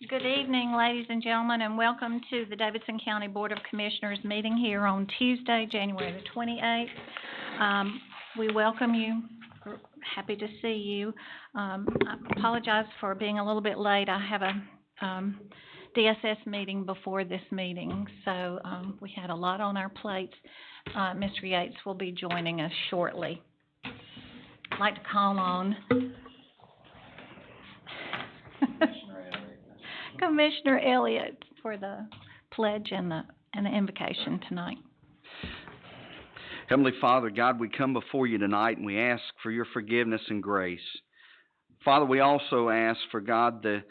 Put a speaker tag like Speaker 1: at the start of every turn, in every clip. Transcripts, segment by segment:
Speaker 1: Good evening, ladies and gentlemen, and welcome to the Davidson County Board of Commissioners meeting here on Tuesday, January the 28th. We welcome you. We're happy to see you. I apologize for being a little bit late. I have a DSS meeting before this meeting, so we had a lot on our plates. Mr. Yates will be joining us shortly. I'd like to call on Commissioner Elliott for the pledge and the invocation tonight.
Speaker 2: Heavenly Father, God, we come before you tonight and we ask for your forgiveness and grace. Father, we also ask for God that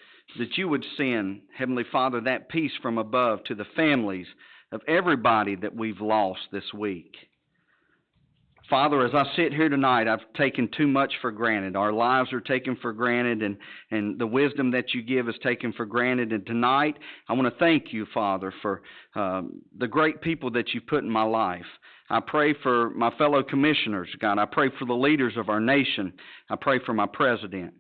Speaker 2: you would send, Heavenly Father, that peace from above to the families of everybody that we've lost this week. Father, as I sit here tonight, I've taken too much for granted. Our lives are taken for granted, and the wisdom that you give is taken for granted. And tonight, I want to thank you, Father, for the great people that you put in my life. I pray for my fellow commissioners, God. I pray for the leaders of our nation. I pray for my president.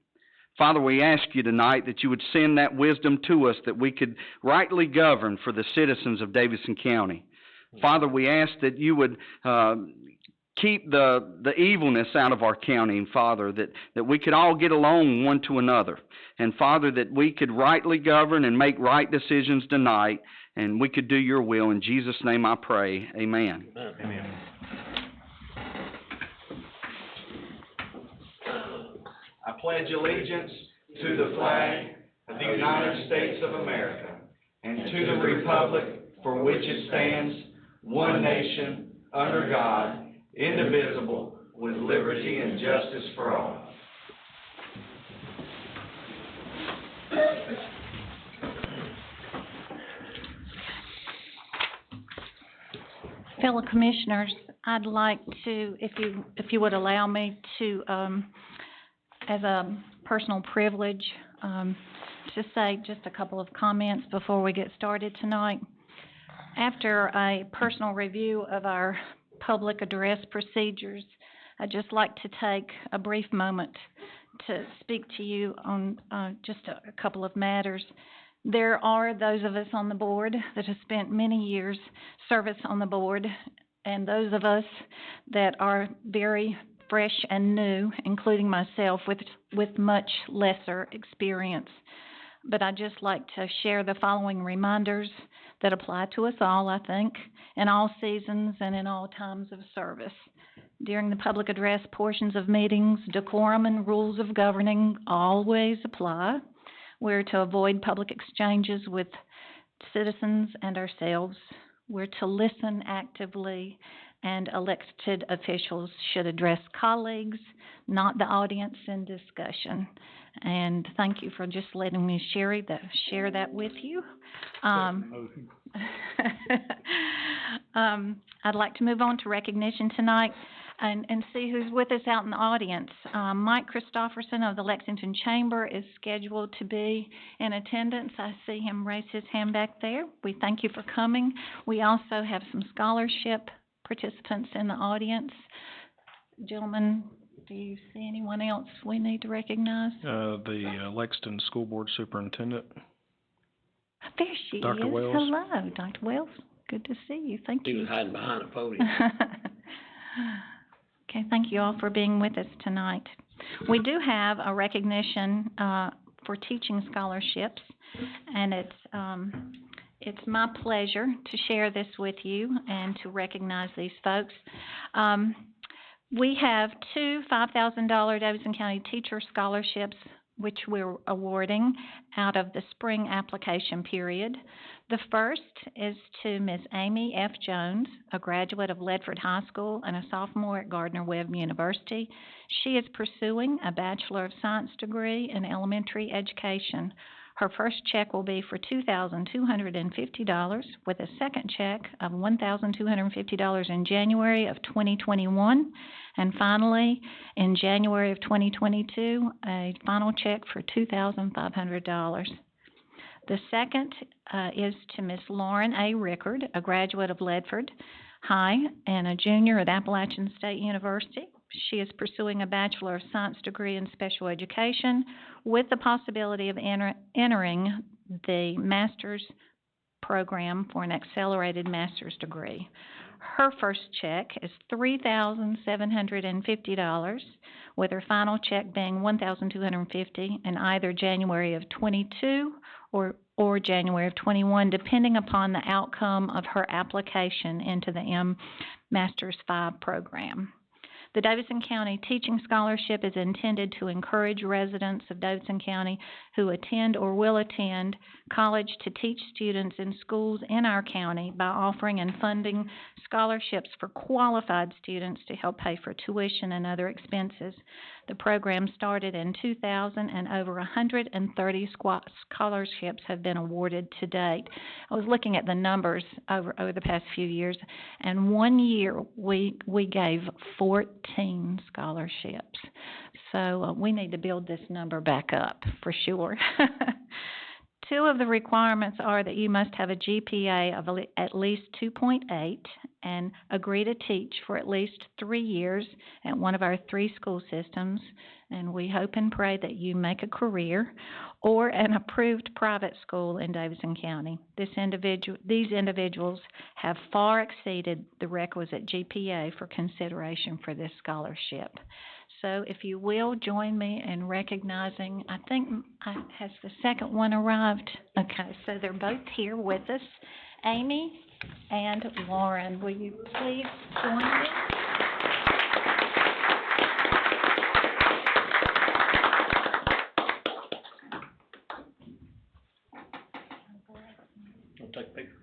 Speaker 2: Father, we ask you tonight that you would send that wisdom to us that we could rightly govern for the citizens of Davidson County. Father, we ask that you would keep the evilness out of our county, and Father, that we could all get along one to another. And Father, that we could rightly govern and make right decisions tonight, and we could do your will. In Jesus' name I pray, amen.
Speaker 3: Amen.
Speaker 2: I pledge allegiance to the flag of the United States of America and to the republic for which it stands, one nation, under God, indivisible, with liberty and justice for all.
Speaker 1: Fellow commissioners, I'd like to, if you would allow me to, as a personal privilege, to say just a couple of comments before we get started tonight. After a personal review of our public address procedures, I'd just like to take a brief moment to speak to you on just a couple of matters. There are those of us on the board that have spent many years service on the board, and those of us that are very fresh and new, including myself, with much lesser experience. But I'd just like to share the following reminders that apply to us all, I think, in all seasons and in all times of service. During the public address portions of meetings, decorum and rules of governing always apply. We're to avoid public exchanges with citizens and ourselves. We're to listen actively, and elected officials should address colleagues, not the audience in discussion. And thank you for just letting me share that with you. I'd like to move on to recognition tonight and see who's with us out in the audience. Mike Christopherson of the Lexington Chamber is scheduled to be in attendance. I see him raise his hand back there. We thank you for coming. We also have some scholarship participants in the audience. Gentlemen, do you see anyone else we need to recognize?
Speaker 3: The Lexington School Board Superintendent.
Speaker 1: There she
Speaker 3: Dr.
Speaker 1: is.
Speaker 3: Wells.
Speaker 1: Hello, Dr. Wells. Good to see you. Thank you.
Speaker 4: He was hiding behind a podium.
Speaker 1: Okay, thank you all for being with us tonight. We do have a recognition for teaching scholarships, and it's my pleasure to share this with you and to recognize these folks. We have two $5,000 Davidson County Teacher Scholarships, which we're awarding out of the spring application period. The first is to Ms. Amy F. Jones, a graduate of Ledford High School and a sophomore at Gardner-Webb University. She is pursuing a Bachelor of Science degree in elementary education. Her first check will be for $2,250, with a second check of $1,250 in January of 2021. And finally, in January of 2022, a final check for $2,500. The second is to Ms. Lauren A. Rickard, a graduate of Ledford High and a junior at Appalachian State University. She is pursuing a Bachelor of Science degree in special education with the possibility of entering the master's program for an accelerated master's degree. Her first check is $3,750, with her final check being $1,250 in either January of 22 or January of 21, depending upon the outcome of her application into the Masters 5 program. The Davidson County Teaching Scholarship is intended to encourage residents of Davidson County who attend or will attend college to teach students in schools in our county by offering and funding scholarships for qualified students to help pay for tuition and other expenses. The program started in 2000 and over 130 scholarships have been awarded to date. I was looking at the numbers over the past few years, and one year we gave 14 scholarships. So we need to build this number back up for sure. Two of the requirements are that you must have a GPA of at least 2.8 and agree to teach for at least 3 years at one of our 3 school systems, and we hope and pray that you make a career, or an approved private school in Davidson County. These individuals have far exceeded the requisite GPA for consideration for this scholarship. So if you will, join me in recognizing, I think, has the second one arrived? Okay, so they're both here with us. Amy and Lauren, will you please join me?
Speaker 4: I'll take a picture.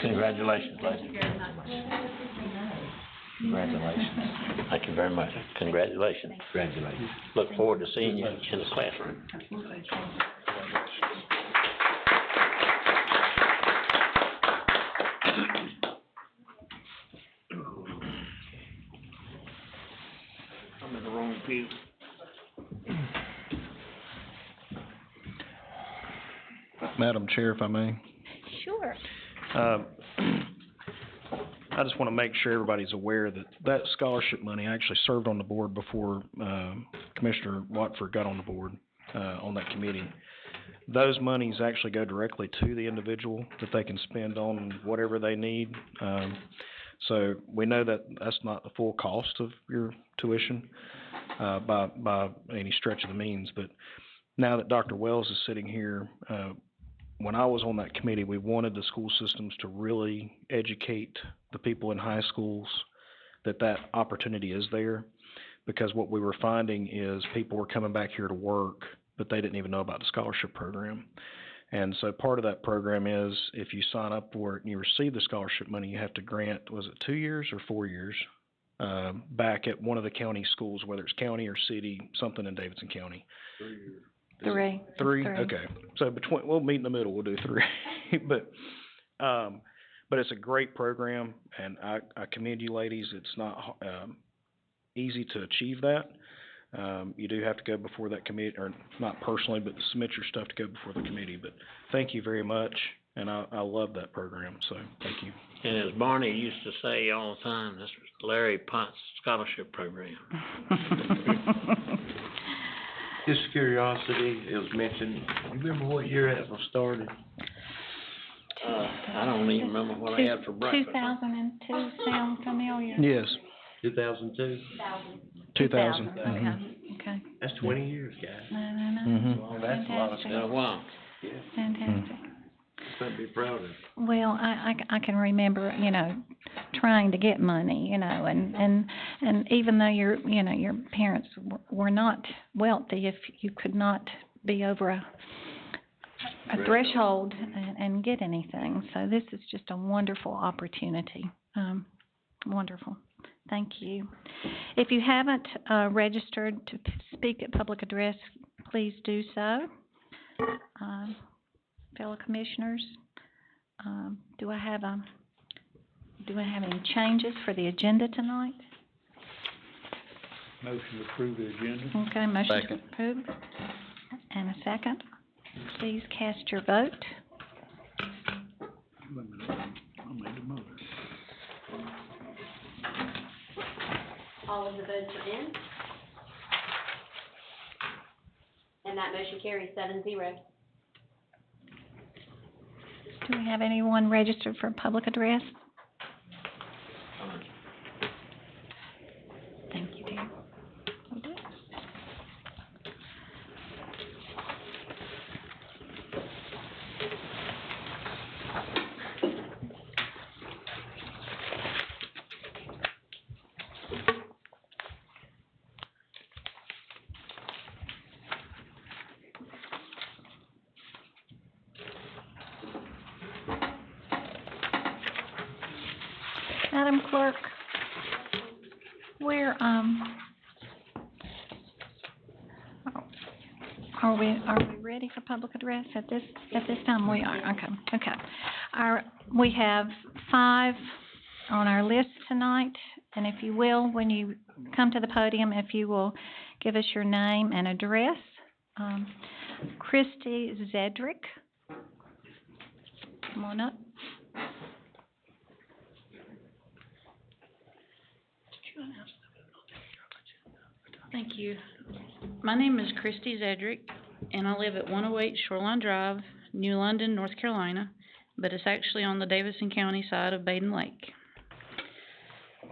Speaker 4: Congratulations, lady. Congratulations. Thank you very much. Congratulations. Congratulations. Look forward to seeing you in the classroom. I'm in the wrong pew.
Speaker 3: Madam Chair, if I may.
Speaker 1: Sure.
Speaker 3: I just want to make sure everybody's aware that that scholarship money, I actually served on the board before Commissioner Watford got on the board on that committee. Those monies actually go directly to the individual that they can spend on whatever they need. So we know that that's not the full cost of your tuition by any stretch of the means. But now that Dr. Wells is sitting here, when I was on that committee, we wanted the school systems to really educate the people in high schools that that opportunity is there, because what we were finding is people were coming back here to work, but they didn't even know about the scholarship program. And so part of that program is if you sign up for it and you receive the scholarship money, you have to grant, was it 2 years or 4 years, back at one of the county schools, whether it's county or city, something in Davidson County.
Speaker 4: 3 years.
Speaker 1: Three.
Speaker 3: Three?
Speaker 1: Three.
Speaker 3: Okay. So we'll meet in the middle, we'll do 3. But it's a great program, and I commend you ladies. It's not easy to achieve that. You do have to go before that committee, or not personally, but submit your stuff to go before the committee. But thank you very much, and I love that program, so thank you.
Speaker 4: And as Barney used to say all the time, this was Larry Potts Scholarship Program.
Speaker 5: Just curiosity, it was mentioned, you remember what year that was started?
Speaker 4: I don't even remember what I had for breakfast.
Speaker 1: 2002 sound familiar?
Speaker 3: Yes,
Speaker 5: 2002?
Speaker 3: 2000.
Speaker 1: Okay.
Speaker 5: That's 20 years, guys.
Speaker 1: No.
Speaker 3: Mhm.
Speaker 5: Well, that's a lot of
Speaker 1: Fantastic.
Speaker 4: Been a while.
Speaker 5: Yeah.
Speaker 1: Fantastic.
Speaker 5: Something to be proud of.
Speaker 1: Well, I can remember, trying to get money, and even though your parents were not wealthy, if you could not be over a threshold and get anything. So this is just a wonderful opportunity. Wonderful. Thank you. If you haven't registered to speak at public address, please do so. Fellow commissioners, do I have any changes for the agenda tonight?
Speaker 6: Motion to approve the agenda.
Speaker 1: Okay, motion to
Speaker 2: Second.
Speaker 1: approve. And a second. Please cast your vote.
Speaker 6: Wait a minute, I made the motion.
Speaker 7: All of the votes are in. And that motion carries 7-0.
Speaker 1: Do we have anyone registered for public address? Thank you, dear. We do. Madam Clerk, are we ready for public address at this time? We are, okay. We have 5 on our list tonight, and if you will, when you come to the podium, if you will give us your name and address. Christy Zedrick, come on up.
Speaker 8: Thank you. My name is Christy Zedrick, and I live at 108 Shoreline Drive, New London, North Carolina, but it's actually on the Davidson County side of Baden Lake.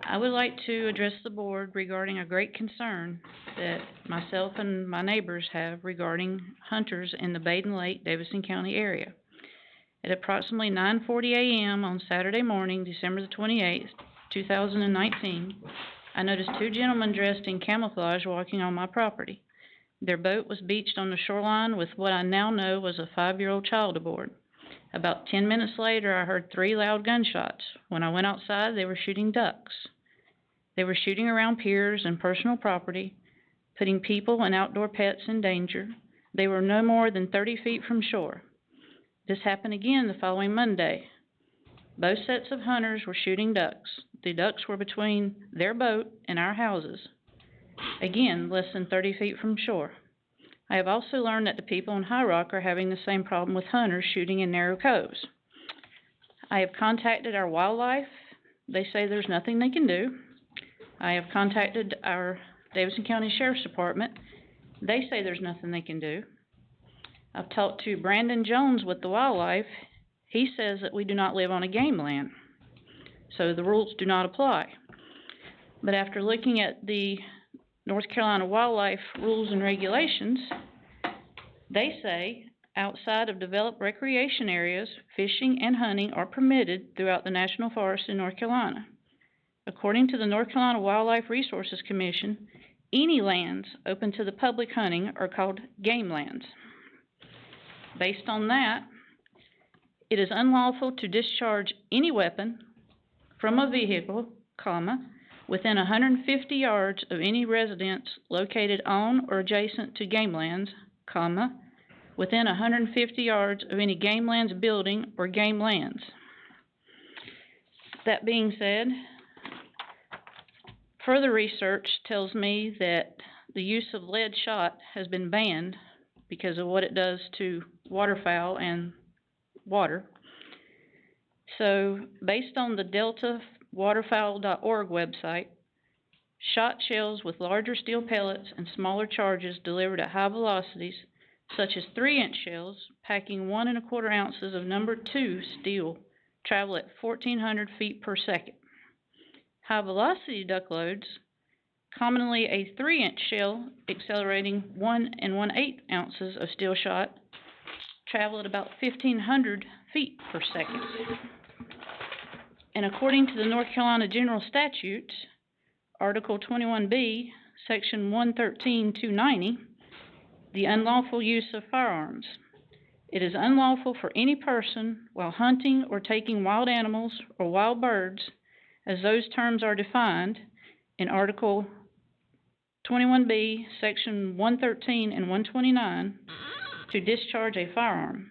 Speaker 8: I would like to address the board regarding a great concern that myself and my neighbors have regarding hunters in the Baden Lake, Davidson County area. At approximately 9:40 a.m. on Saturday morning, December the 28th, 2019, I noticed 2 gentlemen dressed in camouflage walking on my property. Their boat was beached on the shoreline with what I now know was a 5-year-old child aboard. About 10 minutes later, I heard 3 loud gunshots. When I went outside, they were shooting ducks. They were shooting around piers and personal property, putting people and outdoor pets in danger. They were no more than 30 feet from shore. This happened again the following Monday. Both sets of hunters were shooting ducks. The ducks were between their boat and our houses. Again, less than 30 feet from shore. I have also learned that the people in High Rock are having the same problem with hunters shooting in narrow coves. I have contacted our wildlife. They say there's nothing they can do. I have contacted our Davidson County Sheriff's Department. They say there's nothing they can do. I've talked to Brandon Jones with the wildlife. He says that we do not live on a game land, so the rules do not apply. But after looking at the North Carolina Wildlife Rules and Regulations, they say outside of developed recreation areas, fishing and hunting are permitted throughout the National Forest in North Carolina. According to the North Carolina Wildlife Resources Commission, any lands open to the public hunting are called game lands. Based on that, it is unlawful to discharge any weapon from a vehicle, within 150 yards of any residence located on or adjacent to game lands, within 150 yards of any game lands building or game lands. That being said, further research tells me that the use of lead shot has been banned because of what it does to waterfowl and water. So, based on the deltawaterfowl.org website, shot shells with larger steel pellets and smaller charges delivered at high velocities, such as 3-inch shells packing 1 1/4 ounces of number 2 steel, travel at 1,400 feet per second. High velocity duck loads, commonly a 3-inch shell accelerating 1 1/8 ounces of steel shot, travel at about 1,500 feet per second. And according to the North Carolina General Statutes, Article 21B, Section 113-290, the unlawful use of firearms. It is unlawful for any person, while hunting or taking wild animals or wild birds, as those terms are defined in Article 21B, Section 113 and 129, to discharge a firearm,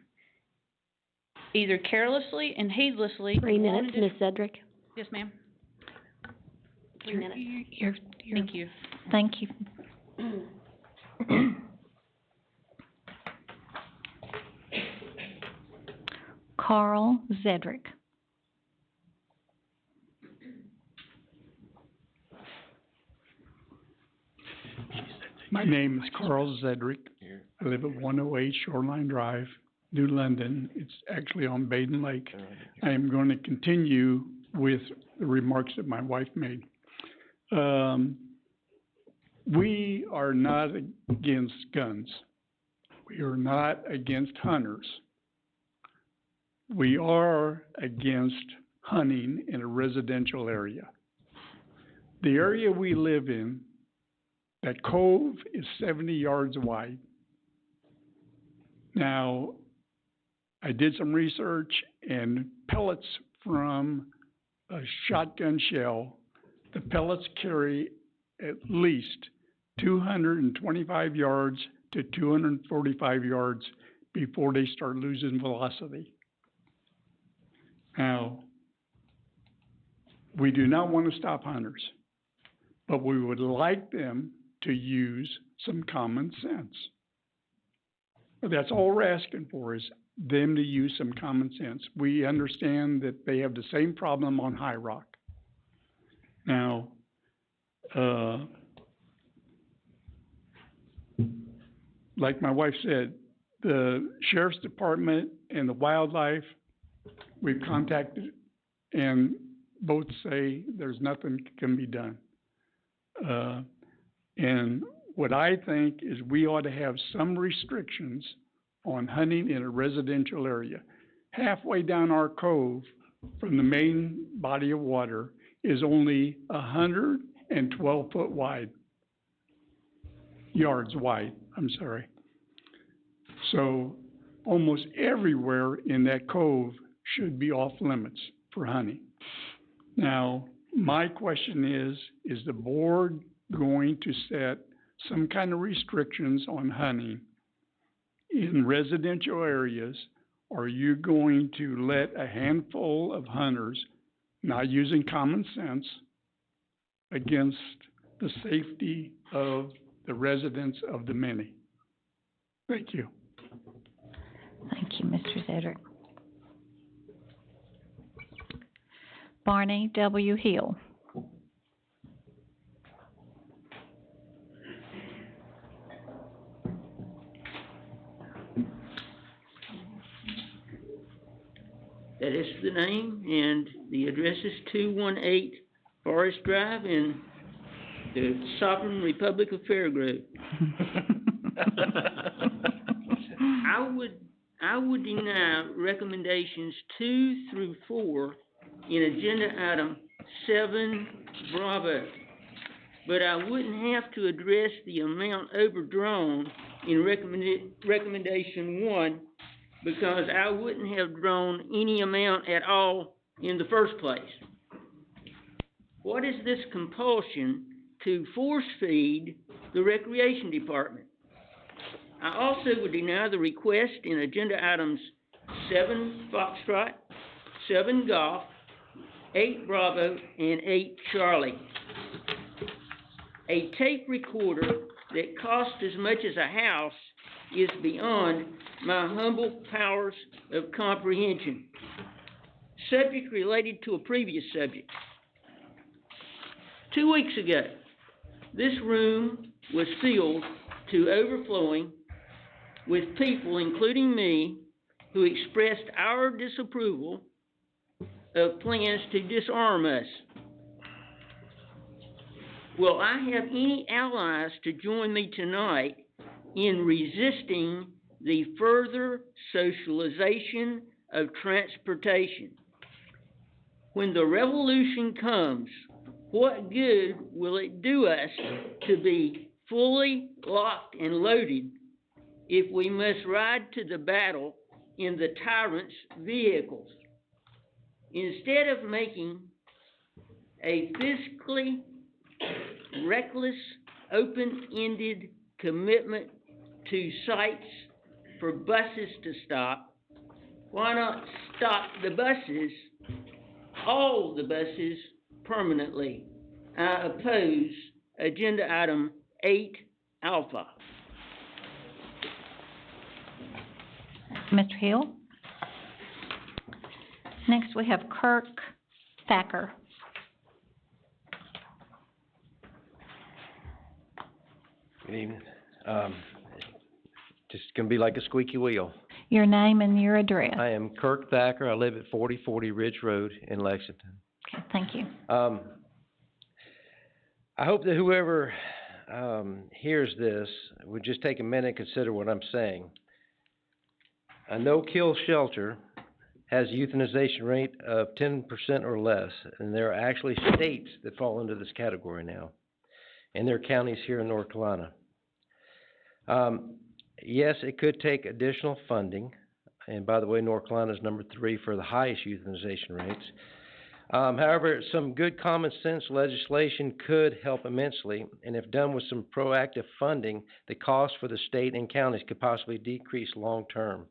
Speaker 8: either carelessly and heedlessly.
Speaker 7: 3 minutes, Ms. Cedric.
Speaker 8: Yes, ma'am.
Speaker 7: 3 minutes.
Speaker 8: Thank you.
Speaker 1: Thank you. Carl Zedrick.
Speaker 6: My name is Carl Zedrick. I live at 108 Shoreline Drive, New London. It's actually on Baden Lake. I am going to continue with the remarks that my wife made. We are not against guns. We are not against hunters. We are against hunting in a residential area. The area we live in, that cove is 70 yards wide. Now, I did some research, and pellets from a shotgun shell, the pellets carry at least 225 yards to 245 yards before they start losing velocity. Now, we do not want to stop hunters, but we would like them to use some common sense. That's all we're asking for, is them to use some common sense. We understand that they have the same problem on High Rock. Now, like my wife said, the sheriff's department and the wildlife, we've contacted, and both say there's nothing can be done. And what I think is we ought to have some restrictions on hunting in a residential area. Halfway down our cove from the main body of water is only 112 foot wide, yards wide, I'm sorry. So almost everywhere in that cove should be off limits for hunting. Now, my question is the board going to set some kind of restrictions on hunting in residential areas? Or are you going to let a handful of hunters, not using common sense, against the safety of the residents of the many? Thank you.
Speaker 1: Thank you, Mr. Zedrick. Barney W. Hill.
Speaker 9: That is the name, and the address is 218 Forest Drive in the Sovereign Republic of Fairgrove. I would deny recommendations 2 through 4 in agenda item 7 Bravo, but I wouldn't have to address the amount overdrawn in recommendation 1, because I wouldn't have drawn any amount at all in the first place. What is this compulsion to force feed the recreation department? I also would deny the request in agenda items 7 Foxtrot, 7 Golf, 8 Bravo, and 8 Charlie. A tape recorder that costs as much as a house is beyond my humble powers of comprehension. Subject related to a previous subject. 2 weeks ago, this room was filled to overflowing with people, including me, who expressed our disapproval of plans to disarm us. Will I have any allies to join me tonight in resisting the further socialization of transportation. When the revolution comes, what good will it do us to be fully locked and loaded if we must ride to the battle in the tyrant's vehicles? Instead of making a fiscally reckless, open-ended commitment to sites for buses to stop, why not stop the buses, all the buses, permanently? I oppose agenda item 8 alpha.
Speaker 1: Mr. Hill. Next, we have Kirk Thacker.
Speaker 10: Good evening. Just gonna be like a squeaky wheel.
Speaker 1: Your name and your address.
Speaker 10: I am Kirk Thacker. I live at 4040 Ridge Road in Lexington.
Speaker 1: Okay, thank you.
Speaker 10: I hope that whoever hears this would just take a minute and consider what I'm saying. A no-kill shelter has a euthanization rate of 10% or less, and there are actually states that fall into this category now, and there are counties here in North Carolina. Yes, it could take additional funding, and by the way, North Carolina is number 3 for the highest euthanization rates. However, some good common sense legislation could help immensely, and if done with some proactive funding, the cost for the state and counties could possibly decrease long term.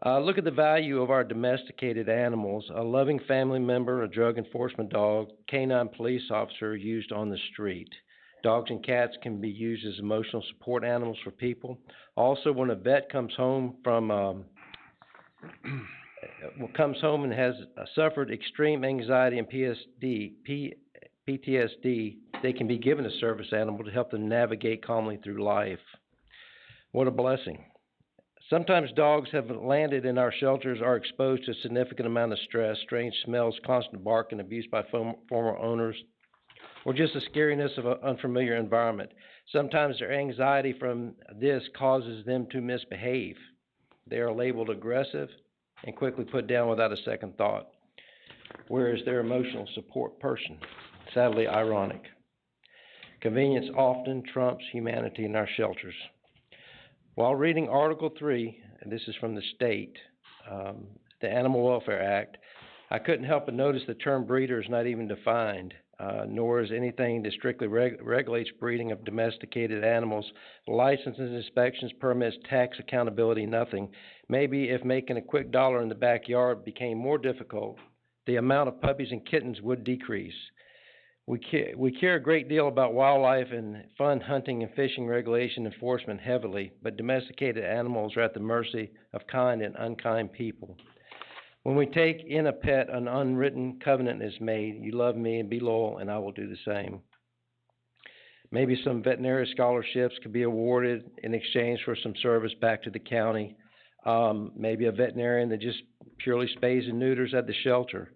Speaker 10: Look at the value of our domesticated animals: a loving family member, a drug enforcement dog, canine police officer used on the street. Dogs and cats can be used as emotional support animals for people. Also, when a vet comes home and has suffered extreme anxiety and PTSD, they can be given a service animal to help them navigate calmly through life. What a blessing. Sometimes dogs have landed in our shelters, are exposed to a significant amount of stress, strange smells, constant bark, and abuse by former owners, or just the scariness of an unfamiliar environment. Sometimes their anxiety from this causes them to misbehave. They are labeled aggressive and quickly put down without a second thought, whereas their emotional support person. Sadly ironic. Convenience often trumps humanity in our shelters. While reading Article 3, and this is from the state, the Animal Welfare Act, I couldn't help but notice the term breeder is not even defined, nor is anything that strictly regulates breeding of domesticated animals. Licenses, inspections, permits, tax accountability, nothing. Maybe if making a quick dollar in the backyard became more difficult, the amount of puppies and kittens would decrease. We care a great deal about wildlife and fun hunting and fishing regulation enforcement heavily, but domesticated animals are at the mercy of kind and unkind people. When we take in a pet, an unwritten covenant is made. You love me and be loyal, and I will do the same. Maybe some veterinary scholarships could be awarded in exchange for some service back to the county. Maybe a veterinarian that just purely spays and neuters at the shelter.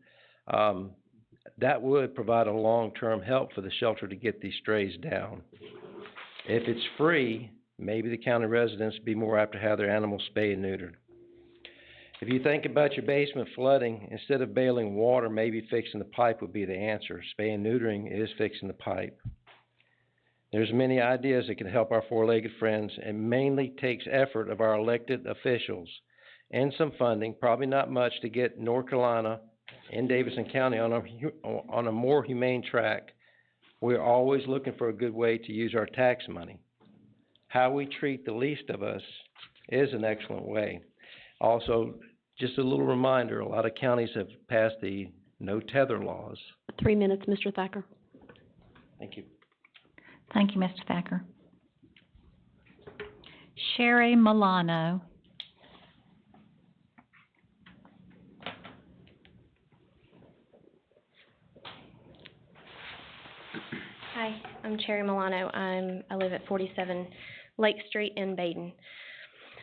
Speaker 10: That would provide a long-term help for the shelter to get these strays down. If it's free, maybe the county residents would be more apt to have their animals spayed and neutered. If you think about your basement flooding, instead of bailing water, maybe fixing the pipe would be the answer. Spay and neutering is fixing the pipe. There's many ideas that can help our four-legged friends, and mainly takes effort of our elected officials and some funding, probably not much, to get North Carolina and Davidson County on a more humane track. We're always looking for a good way to use our tax money. How we treat the least of us is an excellent way. Also, just a little reminder, a lot of counties have passed the no tether laws.
Speaker 7: 3 minutes, Mr. Thacker.
Speaker 10: Thank you.
Speaker 1: Thank you, Mr. Thacker. Sherry Milano.
Speaker 11: Hi, I'm Cherry Milano. I live at 47 Lake Street in Baden.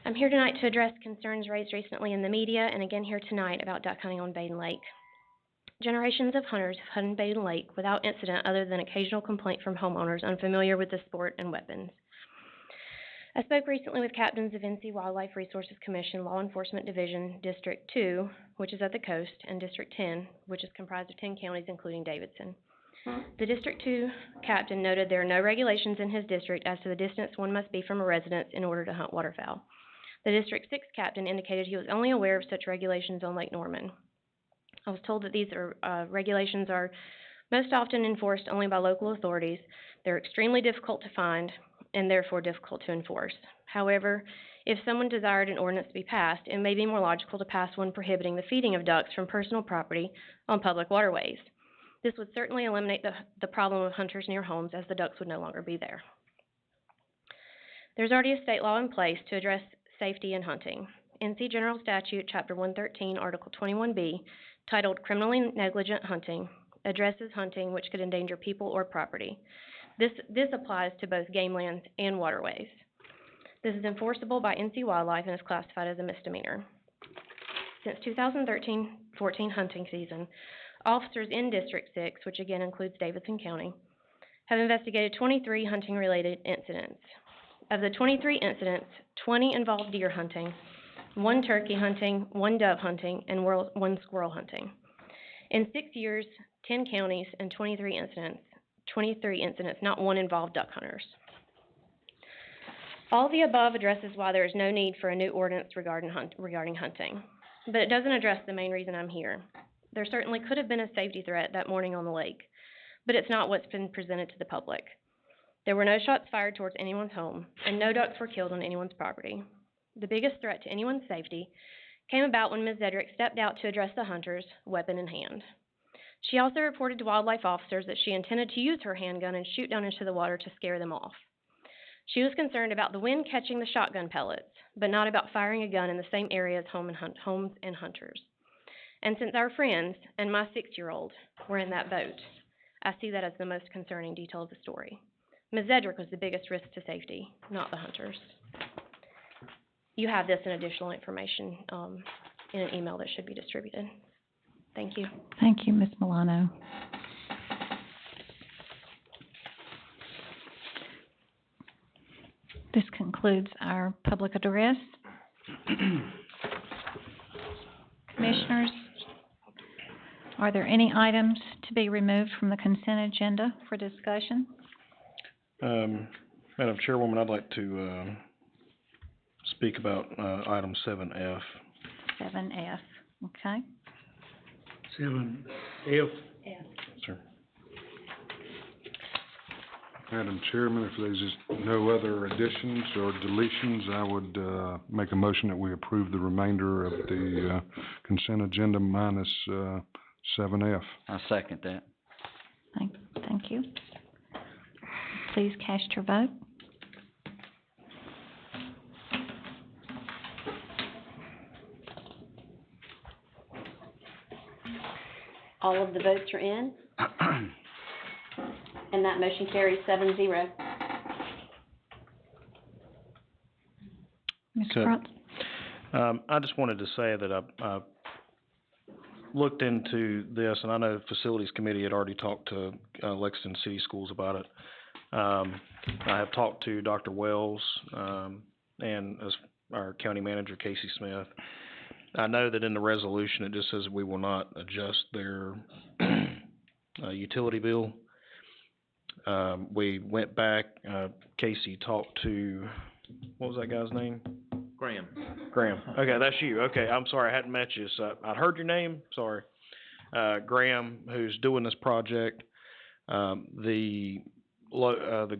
Speaker 11: I'm here tonight to address concerns raised recently in the media and again here tonight about duck hunting on Baden Lake. Generations of hunters have hunted Baden Lake without incident other than occasional complaint from homeowners unfamiliar with the sport and weapons. I spoke recently with captains of NC Wildlife Resources Commission Law Enforcement Division District 2, which is at the coast, and District 10, which is comprised of 10 counties including Davidson. The District 2 captain noted there are no regulations in his district as to the distance one must be from a residence in order to hunt waterfowl. The District 6 captain indicated he was only aware of such regulations on Lake Norman. I was told that these regulations are most often enforced only by local authorities. They're extremely difficult to find and therefore difficult to enforce. However, if someone desired an ordinance to be passed, it may be more logical to pass one prohibiting the feeding of ducks from personal property on public waterways. This would certainly eliminate the problem of hunters near homes, as the ducks would no longer be there. There's already a state law in place to address safety in hunting. NC General Statute, Chapter 113, Article 21B, titled Criminally Negligent Hunting, addresses hunting which could endanger people or property. This applies to both game lands and waterways. This is enforceable by NC Wildlife and is classified as a misdemeanor. Since 2013-14 hunting season, officers in District 6, which again includes Davidson County, have investigated 23 hunting-related incidents. Of the 23 incidents, 20 involved deer hunting, 1 turkey hunting, 1 dove hunting, and 1 squirrel hunting. In 6 years, 10 counties, and 23 incidents, not 1 involved duck hunters. All the above addresses why there is no need for a new ordinance regarding hunting, but it doesn't address the main reason I'm here. There certainly could have been a safety threat that morning on the lake, but it's not what's been presented to the public. There were no shots fired towards anyone's home, and no ducks were killed on anyone's property. The biggest threat to anyone's safety came about when Ms. Zedrick stepped out to address the hunters, weapon in hand. She also reported to wildlife officers that she intended to use her handgun and shoot down into the water to scare them off. She was concerned about the wind catching the shotgun pellets, but not about firing a gun in the same area as homes and hunters. And since our friends and my 6-year-old were in that boat, I see that as the most concerning detail of the story. Ms. Zedrick was the biggest risk to safety, not the hunters. You have this and additional information in an email that should be distributed. Thank you.
Speaker 1: Thank you, Ms. Milano. This concludes our public address. Commissioners, are there any items to be removed from the consent agenda for discussion?
Speaker 3: Madam Chairwoman, I'd like to speak about item 7F.
Speaker 1: 7F, okay.
Speaker 6: 7F.
Speaker 3: Sir.
Speaker 12: Madam Chairman, if there's just no other additions or deletions, I would make a motion that we approve the remainder of the consent agenda minus 7F.
Speaker 2: I second that.
Speaker 1: Thank you. Please cast your vote.
Speaker 7: All of the votes are in, and that motion carries 7-0.
Speaker 1: Mr.
Speaker 3: Okay.
Speaker 1: Crotts?
Speaker 3: I just wanted to say that I looked into this, and I know the Facilities Committee had already talked to Lexington City Schools about it. I have talked to Dr. Wells and as our county manager, Casey Smith. I know that in the resolution it just says we will not adjust their utility bill. We went back, Casey talked to, what was that guy's name?
Speaker 5: Graham.
Speaker 3: Graham. Okay, that's you. Okay, I'm sorry, I hadn't met you, so I'd heard your name, sorry. Graham, who's doing this project. The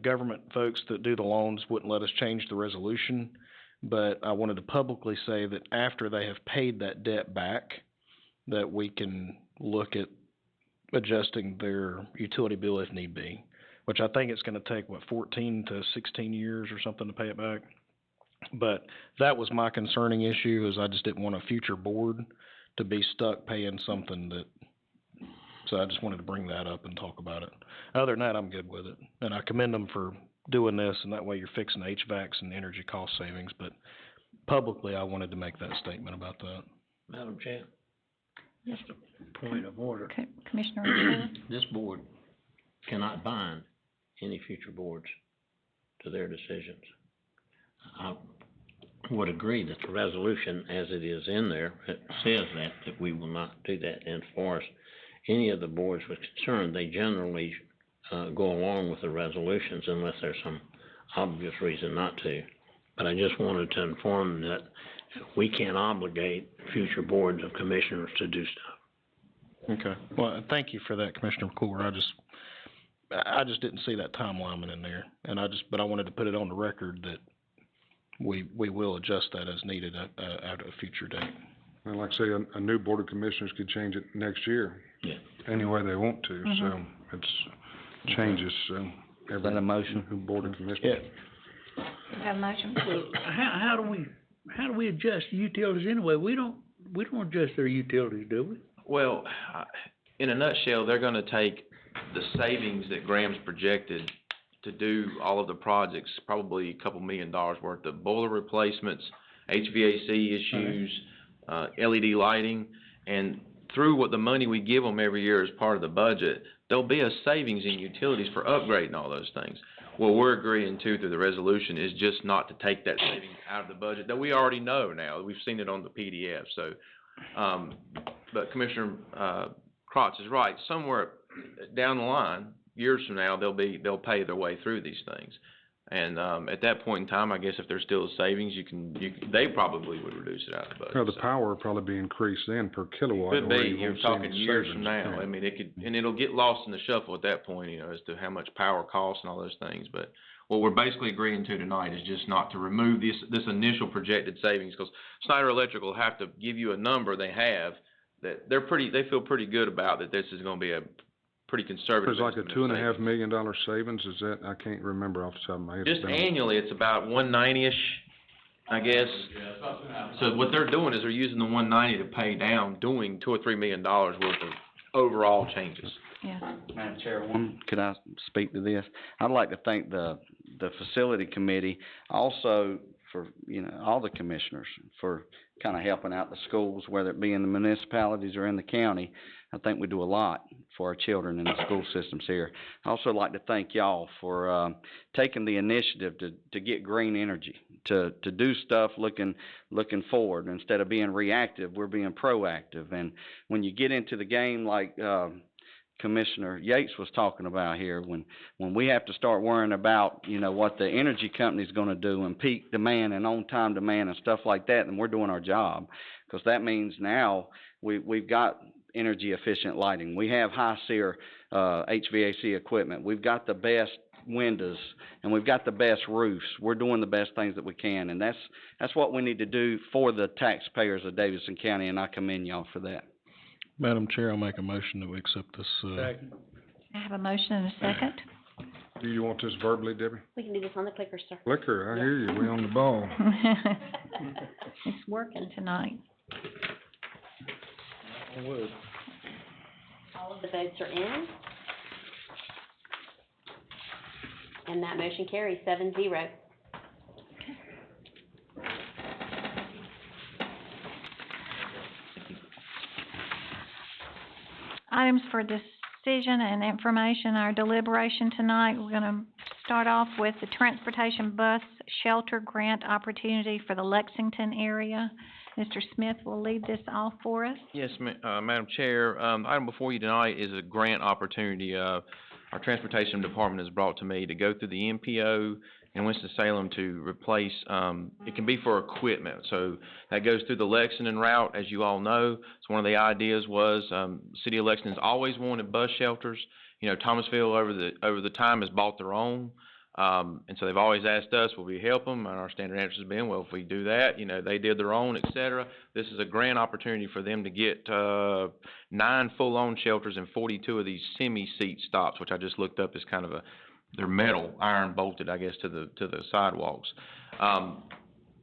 Speaker 3: government folks that do the loans wouldn't let us change the resolution, but I wanted to publicly say that after they have paid that debt back, that we can look at adjusting their utility bill if need be, which I think it's gonna take, 14 to 16 years or something to pay it back. But that was my concerning issue, is I just didn't want a future board to be stuck paying something that, so I just wanted to bring that up and talk about it. Other than that, I'm good with it. And I commend them for doing this, and that way you're fixing HVACs and energy cost savings. But publicly, I wanted to make that statement about that.
Speaker 4: Madam Chair,
Speaker 1: Yes.
Speaker 4: point of order.
Speaker 1: Okay, Commissioner O'Shea?
Speaker 4: This board cannot bind any future boards to their decisions. I would agree that the resolution, as it is in there, it says that we will not do that. And as far as any of the boards were concerned, they generally, go along with the resolutions unless there's some obvious reason not to. But I just wanted to inform them that we can't obligate future boards of commissioners to do stuff.
Speaker 3: Okay, well, thank you for that, Commissioner McClure. I just didn't see that time limit in there, and but I wanted to put it on the record that we will adjust that as needed at a future date.
Speaker 12: And like I say, a new Board of Commissioners could change it next year.
Speaker 4: Yeah.
Speaker 12: Any way they want to, so it's changes, so
Speaker 2: Is that a motion?
Speaker 12: new Board of Commissioners.
Speaker 1: You have a motion?
Speaker 5: Well, how do we adjust the utilities anyway? We don't adjust their utilities, do we?
Speaker 13: Well, in a nutshell, they're gonna take the savings that Graham's projected to do all of the projects, probably a couple $1 million worth of boiler replacements, HVAC issues, LED lighting, and through what the money we give them every year as part of the budget, there'll be a savings in utilities for upgrading all those things. What we're agreeing to through the resolution is just not to take that savings out of the budget that we already know now. We've seen it on the PDF, so, but Commissioner, Crotts is right. Somewhere down the line, years from now, they'll pay their way through these things. And, at that point in time, I guess if there's still a savings, they probably would reduce it out of the budget.
Speaker 12: Well, the power will probably be increased then per kilowatt.
Speaker 13: Could
Speaker 12: or
Speaker 13: be,
Speaker 12: you
Speaker 13: you're
Speaker 12: won't see
Speaker 13: talking
Speaker 12: any
Speaker 13: years from
Speaker 12: savings.
Speaker 13: now. I mean, it could, and it'll get lost in the shuffle at that point, as to how much power costs and all those things. But what we're basically agreeing to tonight is just not to remove this initial projected savings, because Snyder Electric will have to give you a number they have that they feel pretty good about, that this is gonna be a pretty conservative.
Speaker 12: There's like a
Speaker 13: estimate of
Speaker 12: $2.5
Speaker 13: savings.
Speaker 12: million savings, is that, I can't remember off the top of my head.
Speaker 13: Just annually, it's about 190-ish, I guess. So what they're doing is they're using the 190 to pay down, doing $2 or $3 million worth of overall changes.
Speaker 1: Yeah.
Speaker 2: Madam Chairwoman, could I speak to this? I'd like to thank the facility committee, also for, all the commissioners for kind of helping out the schools, whether it be in the municipalities or in the county. I think we do a lot for our children in the school systems here. I also like to thank y'all for taking the initiative to get green energy, to do stuff looking forward. Instead of being reactive, we're being proactive. And when you get into the game like Commissioner Yates was talking about here, when we have to start worrying about, what the energy company's gonna do and peak demand and on-time demand and stuff like that, then we're doing our job. Because that means now we've got energy efficient lighting. We have high SEER HVAC equipment. We've got the best windows and we've got the best roofs. We're doing the best things that we can, and that's what we need to do for the taxpayers of Davidson County, and I commend y'all for that.
Speaker 3: Madam Chair, I'll make a motion that we accept this,
Speaker 5: Second.
Speaker 1: I have a motion and a second.
Speaker 12: Do you want this verbally, Debbie?
Speaker 7: We can do this on the clicker, sir.
Speaker 12: Liquor, I hear you, we on the ball.
Speaker 1: It's working tonight.
Speaker 7: All of the votes are in. And that motion carries 7-0.
Speaker 1: Items for decision and information, our deliberation tonight, we're gonna start off with the transportation bus shelter grant opportunity for the Lexington area. Mr. Smith will lead this off for us.
Speaker 13: Yes, Madam Chair, the item before you tonight is a grant opportunity. Our transportation department has brought to me to go through the MPO in Winston-Salem to replace, it can be for equipment. So that goes through the Lexington route, as you all know. So one of the ideas was, City of Lexington's always wanted bus shelters. Thomasville over the time has bought their own. And so they've always asked us, will we help them? And our standard answer has been, well, if we do that, they did their own, et cetera. This is a grant opportunity for them to get 9 full-on shelters and 42 of these semi-seat stops, which I just looked up as kind of they're metal, iron bolted, I guess, to the sidewalks.